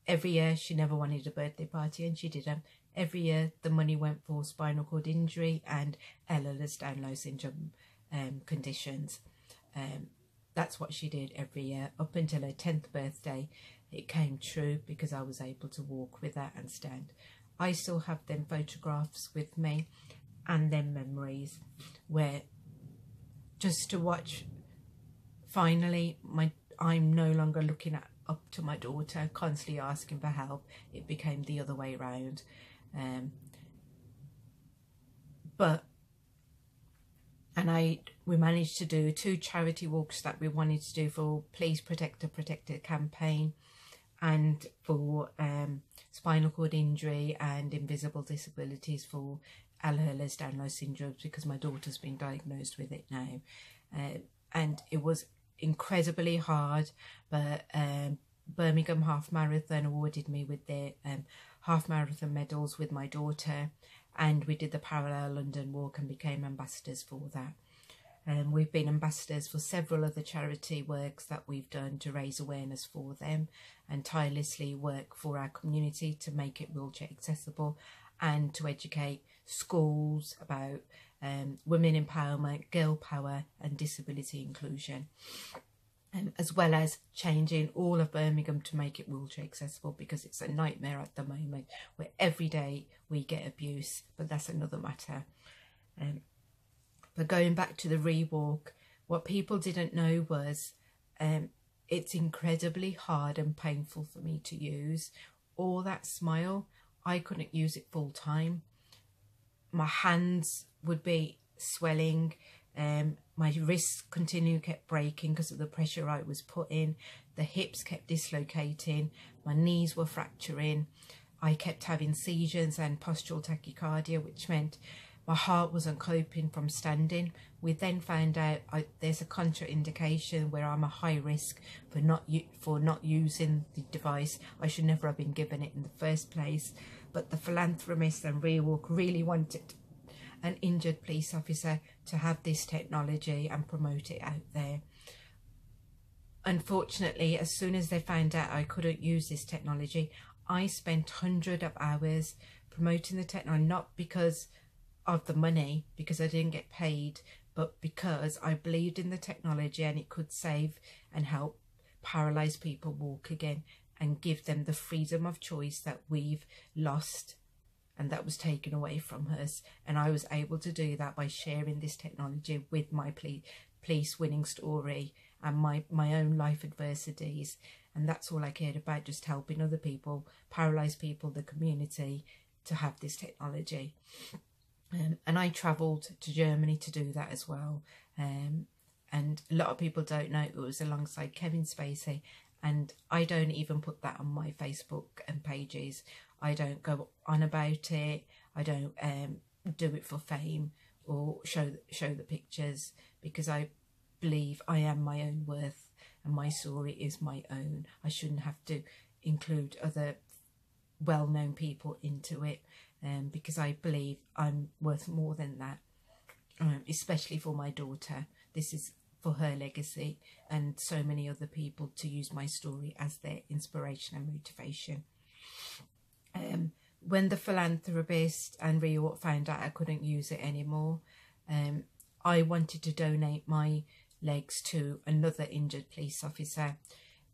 every year she never wanted a birthday party, and she didn't. Every year the money went for spinal cord injury and Ehlers-Danlos syndrome conditions. That's what she did every year up until her 10th birthday. It came true because I was able to walk with her and stand. I still have them photographs with me and them memories, where just to watch, finally, I'm no longer looking up to my daughter, constantly asking for help. It became the other way around. We managed to do 2 charity walks that we wanted to do for Please Protector campaign, and for spinal cord injury and invisible disabilities for Ehlers-Danlos syndrome, because my daughter's been diagnosed with it now. And it was incredibly hard, but Birmingham Half Marathon awarded me with their half marathon medals with my daughter, and we did the Parallel London Walk and became ambassadors for that. We've been ambassadors for several other charity works that we've done to raise awareness for them, and tirelessly work for our community to make it wheelchair accessible, and to educate schools about women empowerment, girl power and disability inclusion, as well as changing all of Birmingham to make it wheelchair accessible, because it's a nightmare at the moment where every day we get abuse, but that's another matter. But going back to the rewalk, what people didn't know was it's incredibly hard and painful for me to use. All that smile, I couldn't use it full time. My hands would be swelling. My wrists kept breaking because of the pressure I was put in. The hips kept dislocating. My knees were fracturing. I kept having seizures and postural tachycardia, which meant my heart wasn't coping from standing. We then found out there's a contraindication where I'm a high risk for not using the device. I should never have been given it in the first place. But the philanthropist and Rewalk really wanted an injured police officer to have this technology and promote it out there. Unfortunately, as soon as they found out I couldn't use this technology, I spent hundreds of hours promoting the technology, not because of the money, because I didn't get paid, but because I believed in the technology and it could save and help paralyzed people walk again and give them the freedom of choice that we've lost and that was taken away from us. And I was able to do that by sharing this technology with my police winning story and my own life adversities. And that's all I cared about, just helping other people, paralyzed people, the community, to have this technology. And I travelled to Germany to do that as well. And a lot of people don't know it was alongside Kevin Spacey. And I don't even put that on my Facebook and pages. I don't go on about it. I don't do it for fame or show the pictures, because I believe I am my own worth and my story is my own. I shouldn't have to include other well-known people into it, because I believe I'm worth more than that, especially for my daughter. This is for her legacy and so many other people to use my story as their inspiration and motivation. When the philanthropist and Rewalk found out I couldn't use it anymore, I wanted to donate my legs to another injured police officer.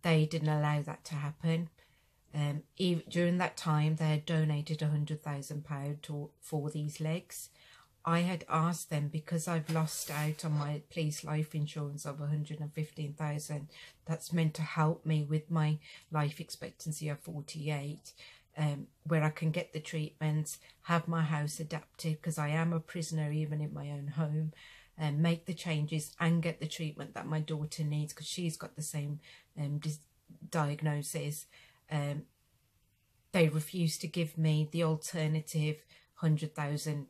They didn't allow that to happen. Even during that time, they had donated £100,000 for these legs. I had asked them, because I've lost out on my police life insurance of £115,000, that's meant to help me with my life expectancy of 48, where I can get the treatments, have my house adapted, because I am a prisoner even in my own home, and make the changes and get the treatment that my daughter needs, because she's got the same diagnosis. They refused to give me the alternative 100,000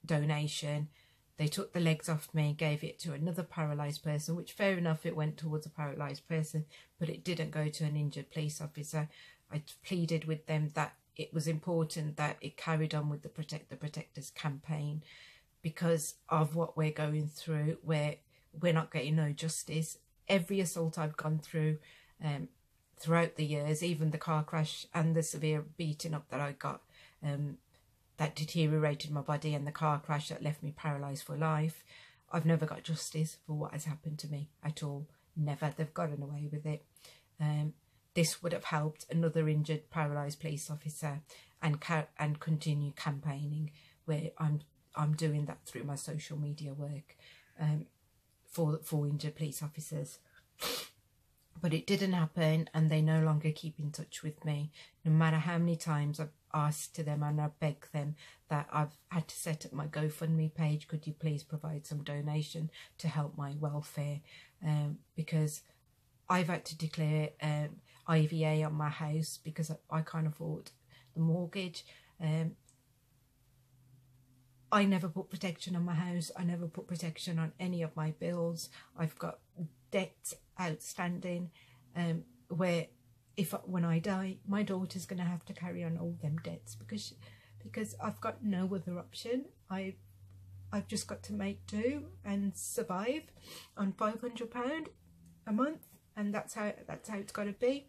donation. They took the legs off me, gave it to another paralysed person, which fair enough, it went towards a paralysed person, but it didn't go to an injured police officer. I pleaded with them that it was important that it carried on with the Protect the Protectors campaign, because of what we're going through, where we're not getting no justice. Every assault I've gone through throughout the years, even the car crash and the severe beating up that I got, that deteriorated my body, and the car crash that left me paralysed for life, I've never got justice for what has happened to me at all. Never. They've gotten away with it. This would have helped another injured paralysed police officer and continue campaigning, where I'm doing that through my social media work for injured police officers. But it didn't happen, and they no longer keep in touch with me. No matter how many times I've asked to them and I beg them that I've had to set up my GoFundMe page, could you please provide some donation to help my welfare, because I've had to declare IVA on my house because I can't afford the mortgage. I never put protection on my house. I never put protection on any of my bills. I've got debt outstanding, where when I die, my daughter's going to have to carry on all them debts, because I've got no other option. I've just got to make do and survive on £500 a month, and that's how it's got to be.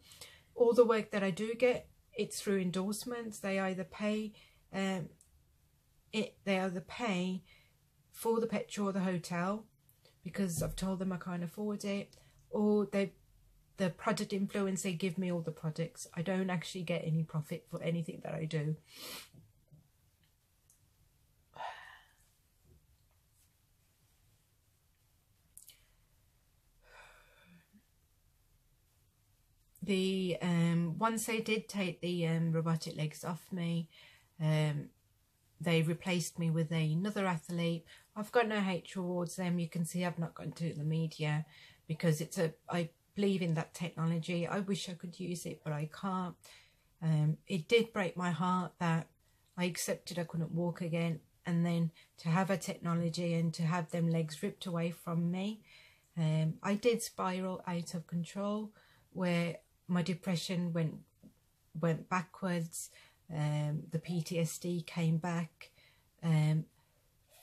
All the work that I do get, it's through endorsements. They either pay for the petrol or the hotel, because I've told them I can't afford it, or the product influence, they give me all the products. I don't actually get any profit for anything that I do. The once they did take the robotic legs off me, they replaced me with another athlete. I've got no hate towards them. You can see I've not gone to the media, because I believe in that technology. I wish I could use it, but I can't. It did break my heart that I accepted I couldn't walk again, and then to have a technology and to have them legs ripped away from me. I did spiral out of control, where my depression went backwards. The PTSD came back.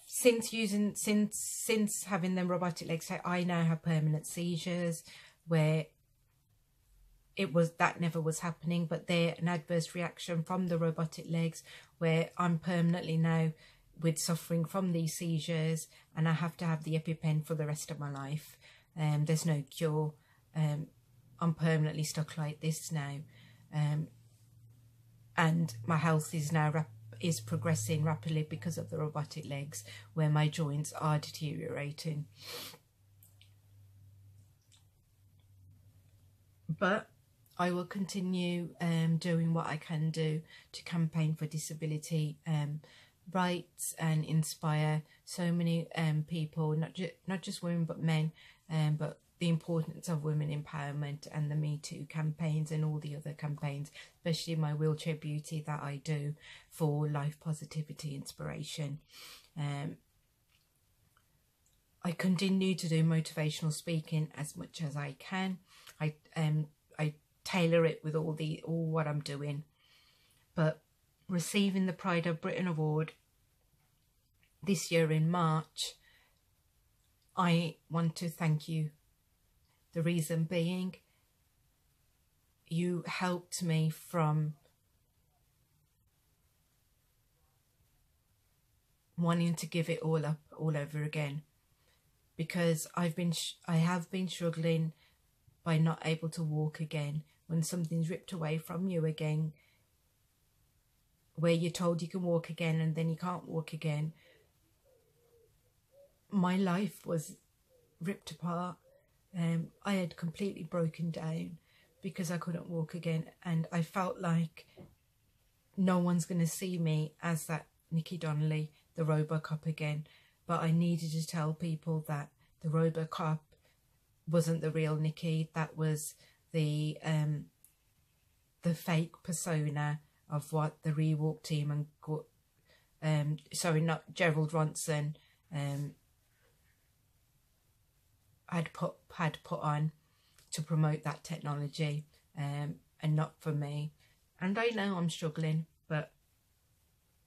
Since having them robotic legs, I now have permanent seizures, where that never was happening, but they're an adverse reaction from the robotic legs, where I'm permanently now with suffering from these seizures, and I have to have the EpiPen for the rest of my life. There's no cure. I'm permanently stuck like this now, and my health is now is progressing rapidly because of the robotic legs, where my joints are deteriorating. But I will continue doing what I can do to campaign for disability rights and inspire so many people, not just women but men, but the importance of women empowerment and the Me Too campaigns and all the other campaigns, especially my Wheelchair Beauty that I do for life positivity inspiration. I continue to do motivational speaking as much as I can. I tailor it with all what I'm doing. But receiving the Pride of Britain Award this year in March, I want to thank you. The reason being, you helped me from wanting to give it all up all over again, because I have been struggling by not able to walk again. When something's ripped away from you again, where you're told you can walk again and then you can't walk again, my life was ripped apart. I had completely broken down because I couldn't walk again, and I felt like no one's going to see me as that Nikki Donnelly, the Robocop again. But I needed to tell people that the Robocop wasn't the real Nikki. That was the fake persona of what the Rewalk team and sorry, not Gerald Ronson had put on to promote that technology, and not for me. And I know I'm struggling, but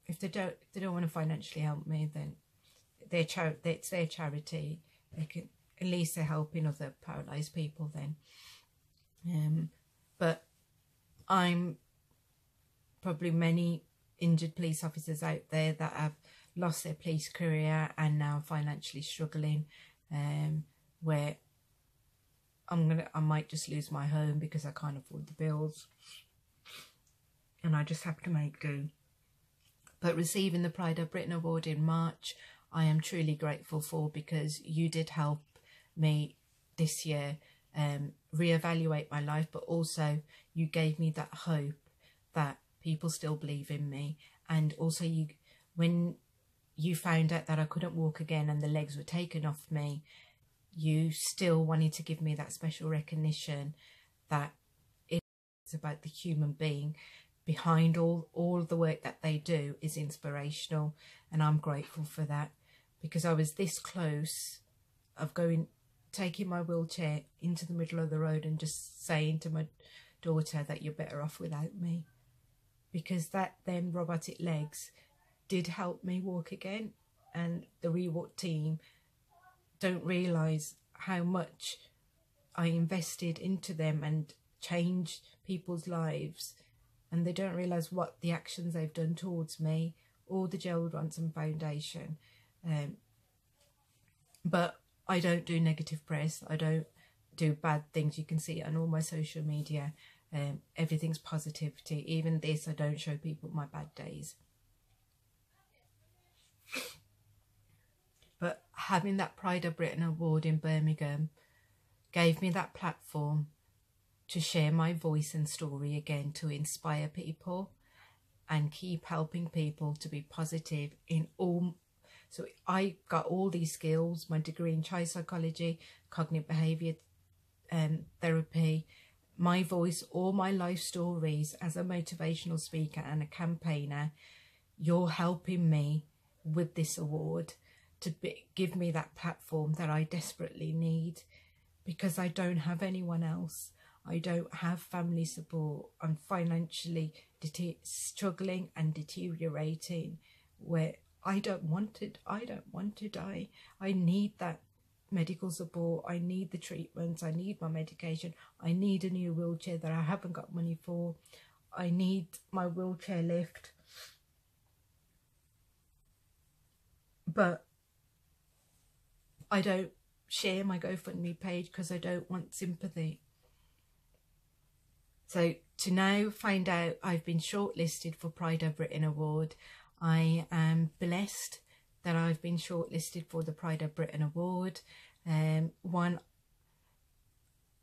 if they don't want to financially help me, then it's their charity. They can, at least they're helping other paralysed people then. But I'm probably many injured police officers out there that have lost their police career and now financially struggling, where I might just lose my home because I can't afford the bills, and I just have to make do. But receiving the Pride of Britain Award in March, I am truly grateful for, because you did help me this year reevaluate my life, but also you gave me that hope that people still believe in me. And also when you found out that I couldn't walk again and the legs were taken off me, you still wanted to give me that special recognition that it's about the human being behind all the work that they do is inspirational. And I'm grateful for that, because I was this close of taking my wheelchair into the middle of the road and just saying to my daughter that you're better off without me, because them robotic legs did help me walk again. And the Rewalk team don't realise how much I invested into them and changed people's lives, and they don't realise what the actions they've done towards me, or the Gerald Ronson Foundation. But I don't do negative press. I don't do bad things. You can see it on all my social media. Everything's positivity. Even this, I don't show people my bad days. But having that Pride of Britain Award in Birmingham gave me that platform to share my voice and story again, to inspire people and keep helping people to be positive in all. So I got all these skills, my degree in child psychology, cognitive behaviour therapy, my voice, all my life stories as a motivational speaker and a campaigner. You're helping me with this award to give me that platform that I desperately need, because I don't have anyone else. I don't have family support. I'm financially struggling and deteriorating, where I don't want to die. I need that medical support. I need the treatments. I need my medication. I need a new wheelchair that I haven't got money for. I need my wheelchair lift. But I don't share my GoFundMe page because I don't want sympathy. So to now find out I've been shortlisted for Pride of Britain Award, I am blessed that I've been shortlisted for the Pride of Britain Award. One,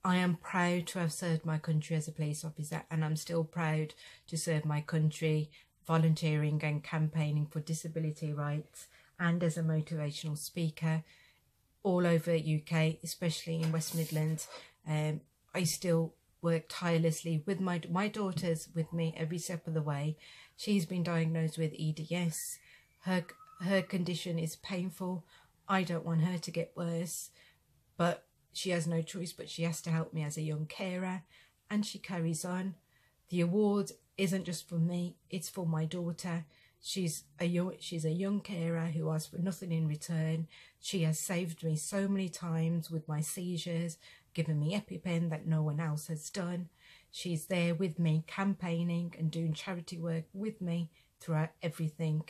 I am proud to have served my country as a police officer, and I'm still proud to serve my country volunteering and campaigning for disability rights, and as a motivational speaker all over UK, especially in West Midlands. I still work tirelessly with my daughter's with me every step of the way. She's been diagnosed with EDS. Her condition is painful. I don't want her to get worse, but she has no choice, but she has to help me as a young carer, and she carries on. The award isn't just for me, it's for my daughter. She's a young carer who asks for nothing in return. She has saved me so many times with my seizures, given me EpiPen that no one else has done. She's there with me, campaigning and doing charity work with me throughout everything.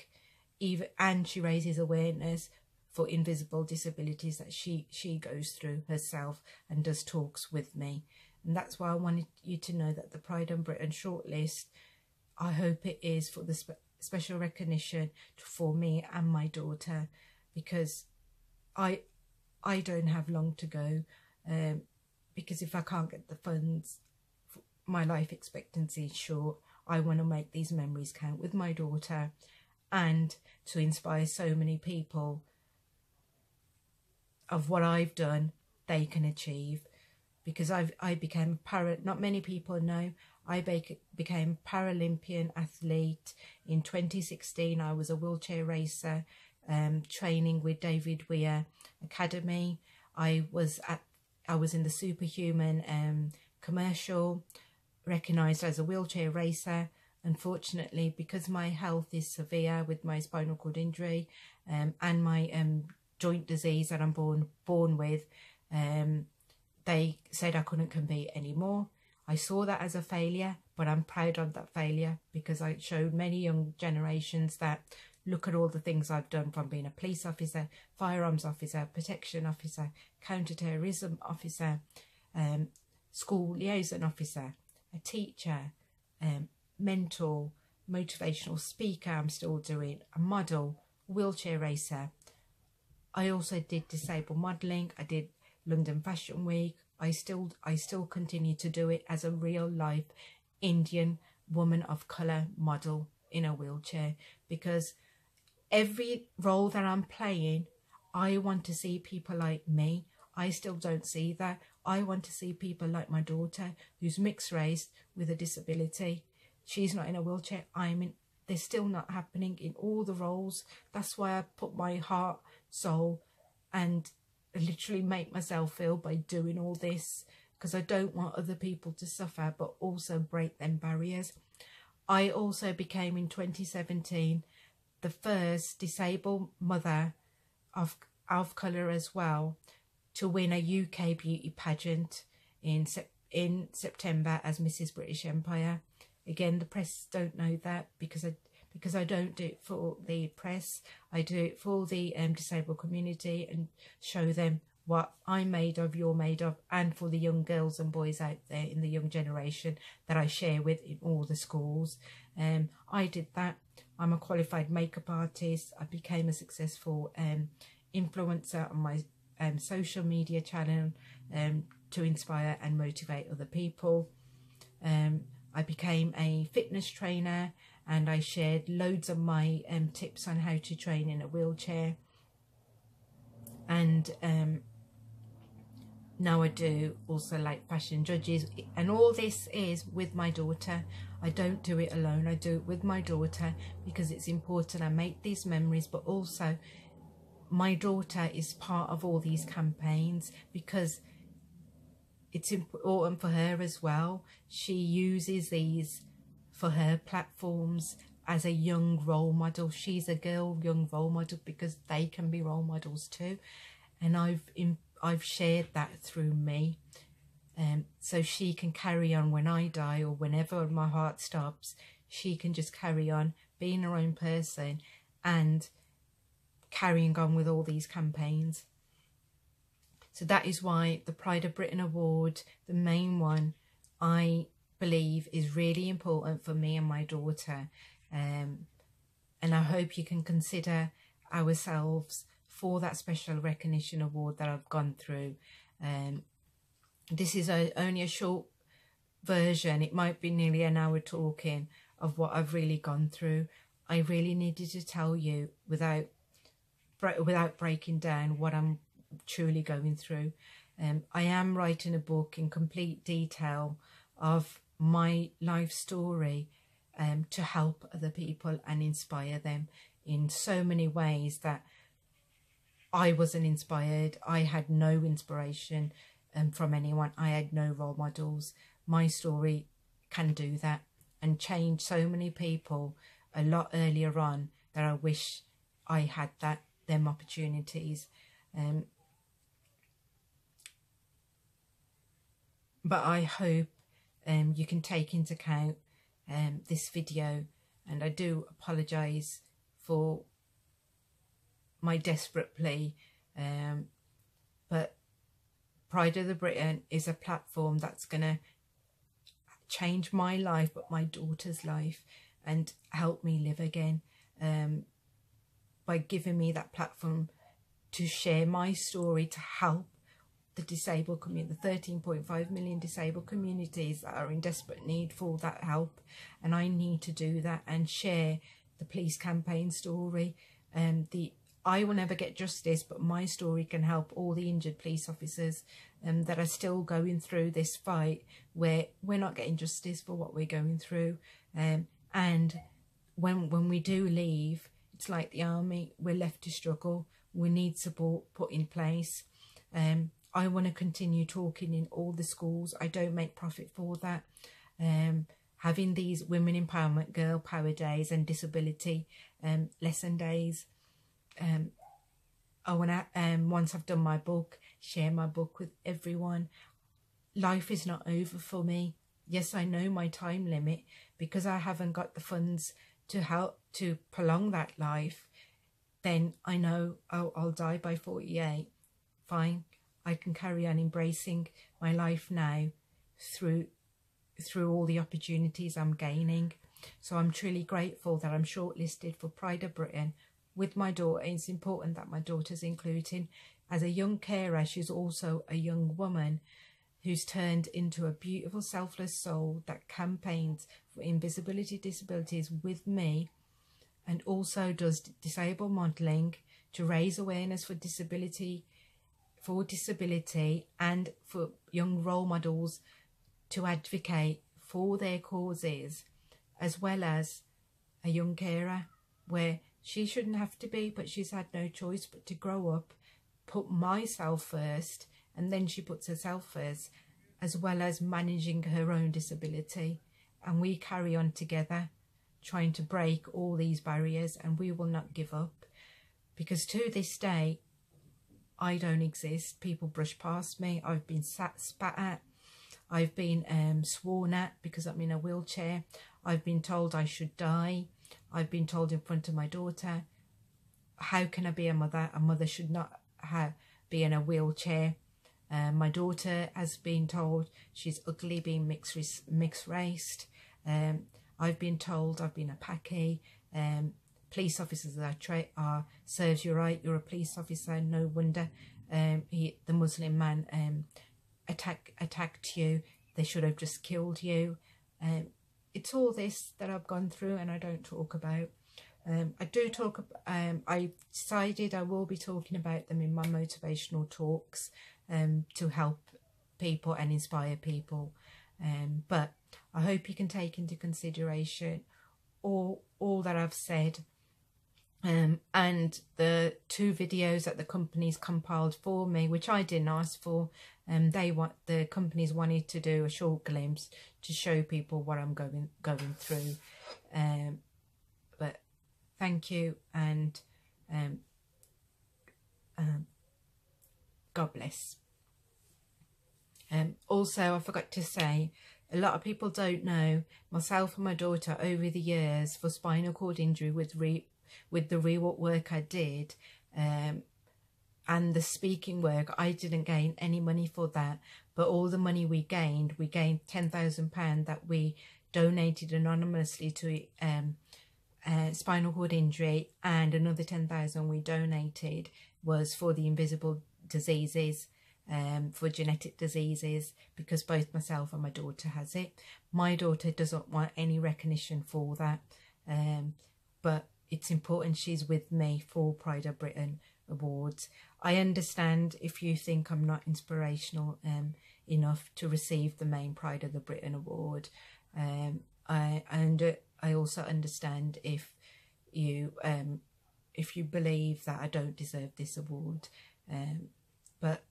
And she raises awareness for invisible disabilities that she goes through herself, and does talks with me. And that's why I wanted you to know that the Pride of Britain shortlist, I hope it is for the special recognition for me and my daughter, because I don't have long to go, because if I can't get the funds, my life expectancy is short. I want to make these memories count with my daughter, and to inspire so many people of what I've done they can achieve. Because I became not many people know, I became Paralympian athlete in 2016. I was a wheelchair racer, training with David Weir Academy. I was in the Superhuman commercial, recognised as a wheelchair racer. Unfortunately, because my health is severe with my spinal cord injury and my joint disease that I'm born with, they said I couldn't compete anymore. I saw that as a failure, but I'm proud of that failure, because I showed many young generations that look at all the things I've done, from being a police officer, firearms officer, protection officer, counter-terrorism officer, school liaison officer, a teacher, mentor, motivational speaker I'm still doing, a model, wheelchair racer. I also did disabled modelling. I did London Fashion Week. I still continue to do it as a real life Indian woman of colour model in a wheelchair, because every role that I'm playing, I want to see people like me. I still don't see that. I want to see people like my daughter, who's mixed race with a disability. She's not in a wheelchair. They're still not happening in all the roles. That's why I put my heart, soul, and literally make myself feel by doing all this, because I don't want other people to suffer, but also break them barriers. I also became in 2017 the first disabled mother of colour as well to win a UK beauty pageant in September as Mrs. British Empire. Again, the press don't know that, because I don't do it for the press. I do it for the disabled community, and show them what I'm made of, you're made of, and for the young girls and boys out there in the young generation that I share with in all the schools. I did that. I'm a qualified makeup artist. I became a successful influencer on my social media channel to inspire and motivate other people. I became a fitness trainer, and I shared loads of my tips on how to train in a wheelchair. And now I do also like fashion judges, and all this is with my daughter. I don't do it alone, I do it with my daughter because it's important. I make these memories, but also my daughter is part of all these campaigns because it's important for her as well. She uses these for her platforms as a young role model. She's a girl young role model because they can be role models too, and I've shared that through me, so she can carry on when I die or whenever my heart stops. She can just carry on being her own person and carrying on with all these campaigns. So that is why the Pride of Britain Award, the main one, I believe is really important for me and my daughter. And I hope you can consider ourselves for that special recognition award that I've gone through. This is only a short version. It might be nearly an hour talking of what I've really gone through. I really needed to tell you without breaking down what I'm truly going through. I am writing a book in complete detail of my life story to help other people and inspire them in so many ways that I wasn't inspired. I had no inspiration from anyone. I had no role models. My story can do that and change so many people a lot earlier on that I wish I had them opportunities. But I hope you can take into account this video, and I do apologise for my desperate plea, but Pride of the Britain is a platform that's going to change my life, but my daughter's life, and help me live again, by giving me that platform to share my story, to help the disabled community, the 13.5 million disabled communities that are in desperate need for that help. And I need to do that and share the police campaign story. I will never get justice, but my story can help all the injured police officers that are still going through this fight where we're not getting justice for what we're going through. And when we do leave, it's like the army, we're left to struggle. We need support put in place. I want to continue talking in all the schools. I don't make profit for that. Having these women empowerment, girl power days and disability lesson days. I want to, once I've done my book, share my book with everyone. Life is not over for me. Yes, I know my time limit because I haven't got the funds to help to prolong that life. Then I know I'll die by 48. Fine. I can carry on embracing my life now through all the opportunities I'm gaining. So I'm truly grateful that I'm shortlisted for Pride of Britain with my daughter. It's important that my daughter's included. As a young carer, she's also a young woman who's turned into a beautiful, selfless soul that campaigns for invisibility disabilities with me, and also does disabled modelling to raise awareness for disability and for young role models to advocate for their causes, as well as a young carer where she shouldn't have to be, but she's had no choice but to grow up, put myself first, and then she puts herself first, as well as managing her own disability. And we carry on together, trying to break all these barriers, and we will not give up. Because to this day, I don't exist. People brush past me. I've been spat at. I've been sworn at because I'm in a wheelchair. I've been told I should die. I've been told in front of my daughter, how can I be a mother? A mother should not be in a wheelchair. My daughter has been told she's ugly, being mixed raced. I've been told I've been a packy. Police officers are serves you right. You're a police officer. No wonder the Muslim man attacked you. They should have just killed you. It's all this that I've gone through, and I don't talk about. I do talk. I decided I will be talking about them in my motivational talks. to help people and inspire people. But I hope you can take into consideration all that I've said, and the 2 videos that the companies compiled for me, which I didn't ask for. The companies wanted to do a short glimpse to show people what I'm going through. But thank you, and God bless. Also, I forgot to say, a lot of people don't know, myself and my daughter over the years, for spinal cord injury, with the rework work I did, and the speaking work, I didn't gain any money for that, but all the money we gained £10,000 that we donated anonymously to spinal cord injury, and another 10,000 we donated was for the invisible diseases, for genetic diseases, because both myself and my daughter has it. My daughter doesn't want any recognition for that, but it's important she's with me for Pride of Britain Awards. I understand if you think I'm not inspirational enough to receive the main Pride of the Britain Award. I also understand if you believe that I don't deserve this award, but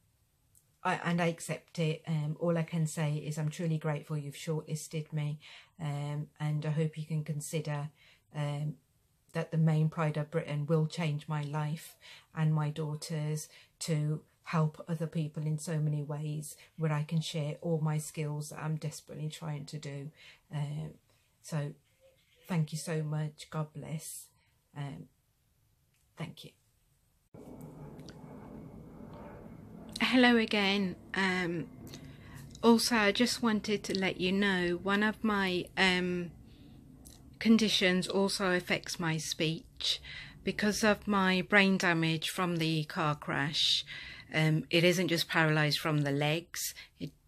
I accept it. All I can say is I'm truly grateful you've shortlisted me, and I hope you can consider that the main Pride of Britain will change my life and my daughter's, to help other people in so many ways, where I can share all my skills that I'm desperately trying to do. So thank you so much. God bless. Thank you. Hello again. Also, I just wanted to let you know, one of my conditions also affects my speech. Because of my brain damage from the car crash, it isn't just paralysed from the legs,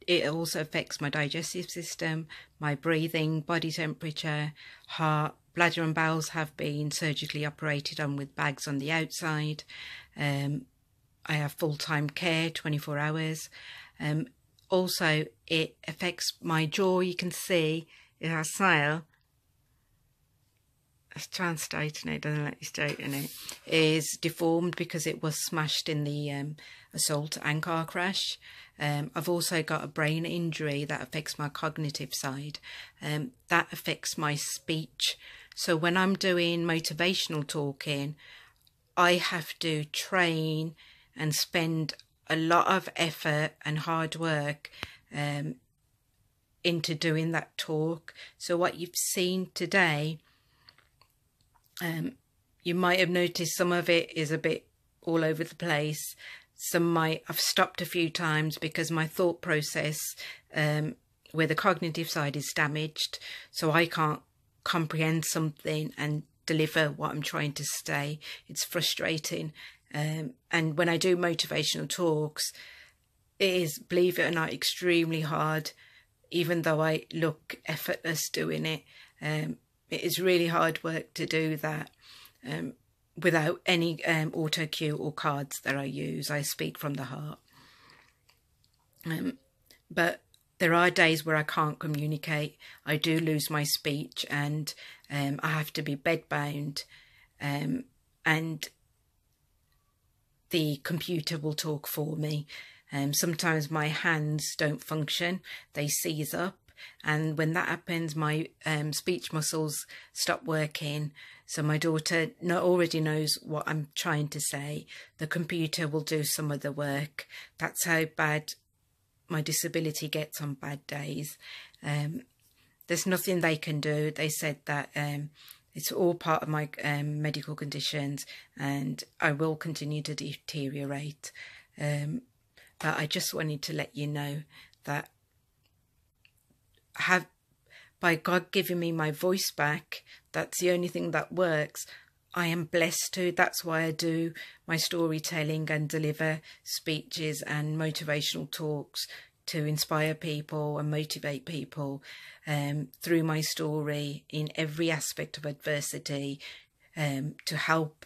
it also affects my digestive system, my breathing, body temperature, heart, bladder and bowels have been surgically operated on with bags on the outside. I have full-time care, 24 hours. Also, it affects my jaw. You can see it has smile. Let's try and straighten it, doesn't let you straighten it. Is deformed because it was smashed in the assault and car crash. I've also got a brain injury that affects my cognitive side. That affects my speech. So when I'm doing motivational talking, I have to train and spend a lot of effort and hard work into doing that talk. So what you've seen today, you might have noticed some of it is a bit all over the place. I've stopped a few times because my thought process, where the cognitive side is damaged, so I can't comprehend something and deliver what I'm trying to say. It's frustrating. And when I do motivational talks, it is, believe it or not, extremely hard, even though I look effortless doing it. It is really hard work to do that without any auto cue or cards that I use. I speak from the heart. But there are days where I can't communicate. I do lose my speech, and I have to be bedbound, and the computer will talk for me. Sometimes my hands don't function, they seize up, and when that happens, my speech muscles stop working. So my daughter already knows what I'm trying to say. The computer will do some of the work. That's how bad my disability gets on bad days. There's nothing they can do. They said that it's all part of my medical conditions, and I will continue to deteriorate. But I just wanted to let you know that by God giving me my voice back, that's the only thing that works. I am blessed to. That's why I do my storytelling and deliver speeches and motivational talks to inspire people and motivate people through my story in every aspect of adversity, to help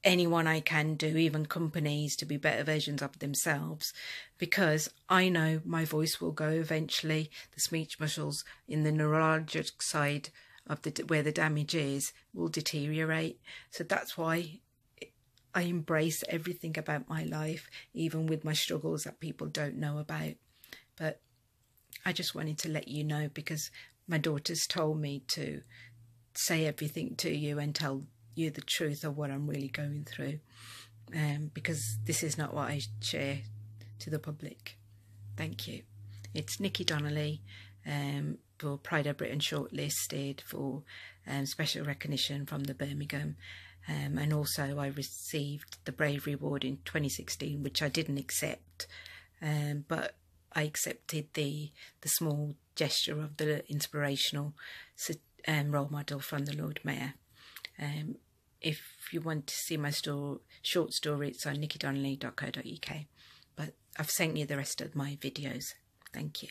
anyone I can do, even companies, to be better versions of themselves, because I know my voice will go eventually. The speech muscles in the neurologic side of where the damage is will deteriorate. So that's why I embrace everything about my life, even with my struggles that people don't know about. But I just wanted to let you know, because my daughter's told me to say everything to you and tell you the truth of what I'm really going through, because this is not what I share to the public. Thank you. It's Nikki Donnelly, for Pride of Britain shortlisted for special recognition from the Birmingham, and also I received the Bravery Award in 2016, which I didn't accept, but I accepted the small gesture of the inspirational role model from the Lord Mayor. If you want to see my short story, it's on nickidonnelly.co.uk. But I've sent you the rest of my videos. Thank you.